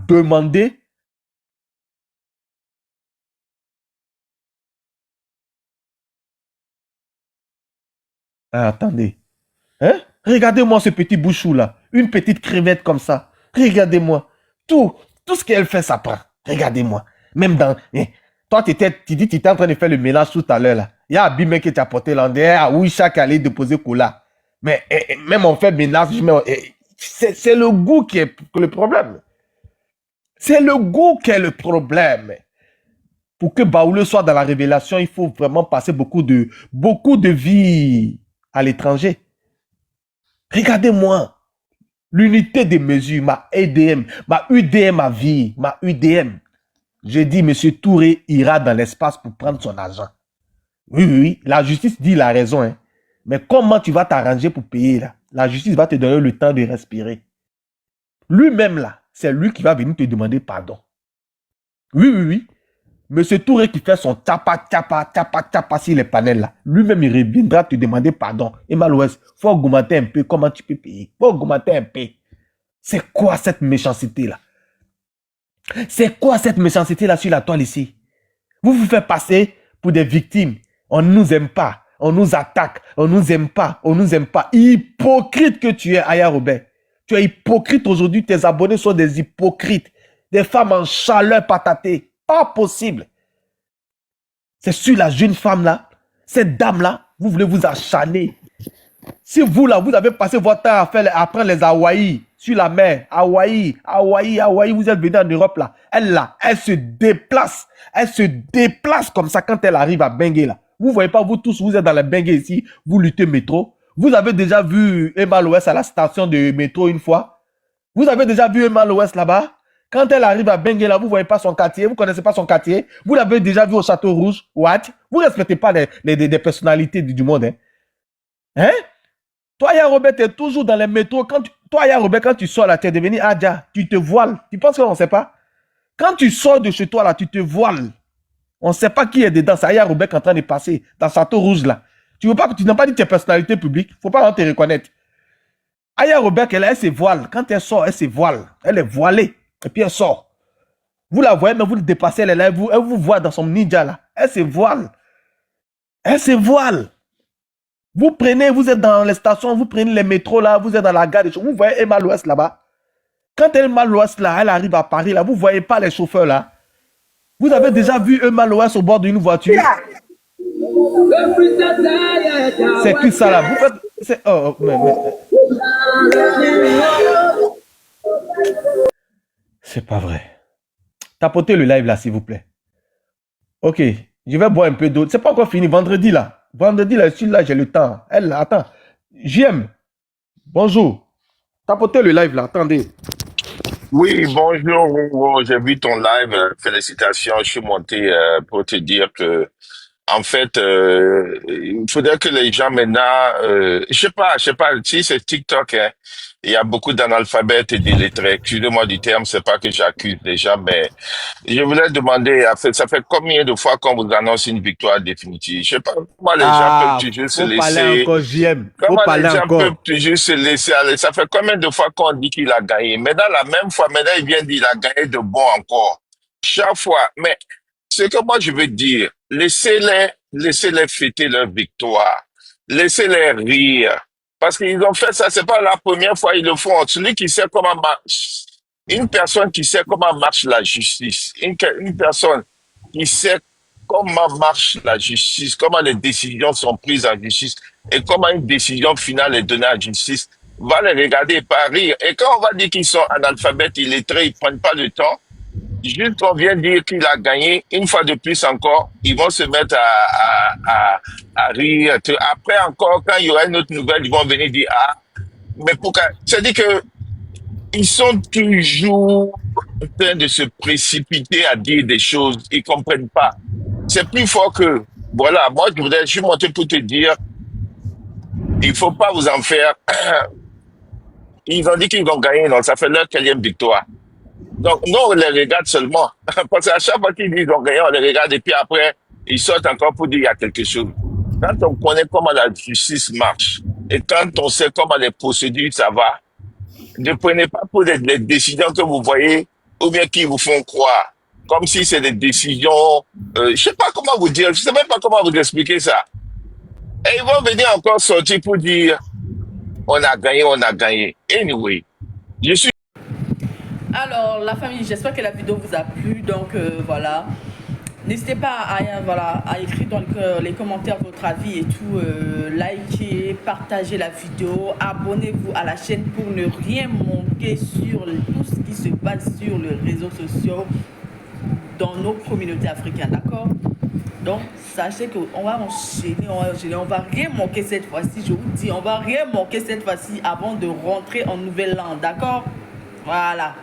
demandait. Ah, attendez. Hein? Regardez-moi ce petit bouchou là. Une petite crevette comme ça. Regardez-moi. Tout ce qu'elle fait, ça prend. Regardez-moi. Même dans. Toi, tu dis, tu étais en train de faire le mélange tout à l'heure là. Il y a Abimé qui t'a porté là. Ah oui, chaque allait déposer cola. Mais même on fait mélange. C'est le goût qui est le problème. C'est le goût qui est le problème. Pour que Baoulé soit dans la révélation, il faut vraiment passer beaucoup de vie à l'étranger. Regardez-moi. L'unité de mesure, ma EDM, ma UDM à vie, ma UDM. J'ai dit, M. Touré ira dans l'espace pour prendre son argent. Oui, la justice dit la raison. Hein. Mais comment tu vas t'arranger pour payer là? La justice va te donner le temps de respirer. Lui-même là, c'est lui qui va venir te demander pardon. Oui. M. Touré qui fait son tapa sur les panels là, lui-même il reviendra te demander pardon. Et Malouès, faut augmenter un peu comment tu peux payer. Faut augmenter un peu. C'est quoi cette méchanceté là? C'est quoi cette méchanceté là sur la toile ici? Vous vous faites passer pour des victimes. On ne nous aime pas. On nous attaque. On ne nous aime pas. On ne nous aime pas. Hypocrite que tu es, Aya Robert. Tu es hypocrite aujourd'hui. Tes abonnés sont des hypocrites. Des femmes en chaleur patatée. Pas possible. C'est sur la jeune femme là, cette dame là, vous voulez vous acharner. Si vous là, vous avez passé votre temps à prendre les Hawaï sur la mer, Hawaï, vous êtes venu en Europe là, elle se déplace. Elle se déplace comme ça quand elle arrive à Bengue là. Vous voyez pas, vous tous, vous êtes dans les Bengue ici, vous luttez métro. Vous avez déjà vu Emma Loès à la station de métro une fois? Vous avez déjà vu Emma Loès là-bas? Quand elle arrive à Bengue là, vous ne voyez pas son quartier, vous ne connaissez pas son quartier, vous l'avez déjà vu au Château Rouge, what? Vous ne respectez pas les personnalités du monde, hein? Hein? Toi, Aya Robert, tu es toujours dans les métros. Toi, Aya Robert, quand tu sors là, tu es devenu Adja, tu te voiles. Tu penses qu'on ne sait pas? Quand tu sors de chez toi là, tu te voiles. On ne sait pas qui est dedans. C'est Aya Robert qui est en train de passer dans le Château Rouge là. Tu n'as pas dit tes personnalités publiques. Il ne faut pas te reconnaître. Aya Robert, elle se voile. Quand elle sort, elle se voile. Elle est voilée. Et puis elle sort. Vous la voyez, mais vous le dépassez, elle vous voit dans son ninja là. Elle se voile. Elle se voile. Vous prenez, vous êtes dans les stations, vous prenez les métros là, vous êtes dans la gare. Vous voyez Emma Loès là-bas. Quand Emma Loès là, elle arrive à Paris là, vous ne voyez pas les chauffeurs là. Vous avez déjà vu Emma Loès au bord d'une voiture. C'est que ça là. Vous faites... C'est pas vrai. Tapotez le live là, s'il vous plaît. Ok, je vais boire un peu d'eau. C'est pas encore fini. Vendredi là, je suis là, j'ai le temps. Elle là, attends. JM, bonjour. Tapotez le live là, attendez. Oui, bonjour, j'ai vu ton live, félicitations, je suis monté pour te dire que, en fait, il faudrait que les gens maintenant, je sais pas si c'est TikTok, hein, il y a beaucoup d'analphabètes et d'illettrés. Excusez-moi du terme, c'est pas que j'accuse les gens, mais je voulais demander, ça fait combien de fois qu'on vous annonce une victoire définitive? Je sais pas comment les gens peuvent Ah, toujours se faut parler laisser, encore, JM. Faut comment les parler gens peuvent encore. toujours se laisser aller. Ça fait combien de fois qu'on dit qu'il a gagné? Maintenant, la même fois, maintenant, il vient dire qu'il a gagné de bon encore. Chaque fois. Mais ce que moi, je veux dire, laissez-les fêter leur victoire. Laissez-les rire. Parce qu'ils ont fait ça, c'est pas la première fois ils le font. Celui qui sait comment marche, une personne qui sait comment marche la justice, une personne qui sait comment marche la justice, comment les décisions sont prises en justice et comment une décision finale est donnée en justice, va les regarder et pas rire. Et quand on va dire qu'ils sont analphabètes, illettrés, ils prennent pas le temps, juste on vient dire qu'il a gagné, une fois de plus encore, ils vont se mettre à rire. Après encore, quand il y aura une autre nouvelle, ils vont venir dire, ah, mais pourquoi? C'est-à-dire que ils sont toujours en train de se précipiter à dire des choses, ils comprennent pas. C'est plus fort que, voilà, moi je suis monté pour te dire, il faut pas vous en faire. Ils ont dit qu'ils vont gagner, donc ça fait leur quatrième victoire. Donc, nous, on les regarde seulement. Parce qu'à chaque fois qu'ils disent qu'ils ont gagné, on les regarde et puis après, ils sortent encore pour dire qu'il y a quelque chose. Quand on connaît comment la justice marche et quand on sait comment les procédures ça va, ne prenez pas pour les décisions que vous voyez ou bien qui vous font croire. Comme si c'est des décisions, je sais pas comment vous dire, je sais même pas comment vous expliquer ça. Et ils vont venir encore sortir pour dire, on a gagné, on a gagné. Anyway, je suis Alors, la famille, j'espère que la vidéo vous a plu. Donc, voilà. N'hésitez pas à écrire dans les commentaires votre avis et tout. Likez, partagez la vidéo. Abonnez-vous à la chaîne pour ne rien manquer sur tout ce qui se passe sur les réseaux sociaux dans nos communautés africaines. D'accord? Donc, sachez qu'on va enchaîner, on va rien manquer cette fois-ci. Je vous dis, on va rien manquer cette fois-ci avant de rentrer en Nouvelle-Land. D'accord? Voilà.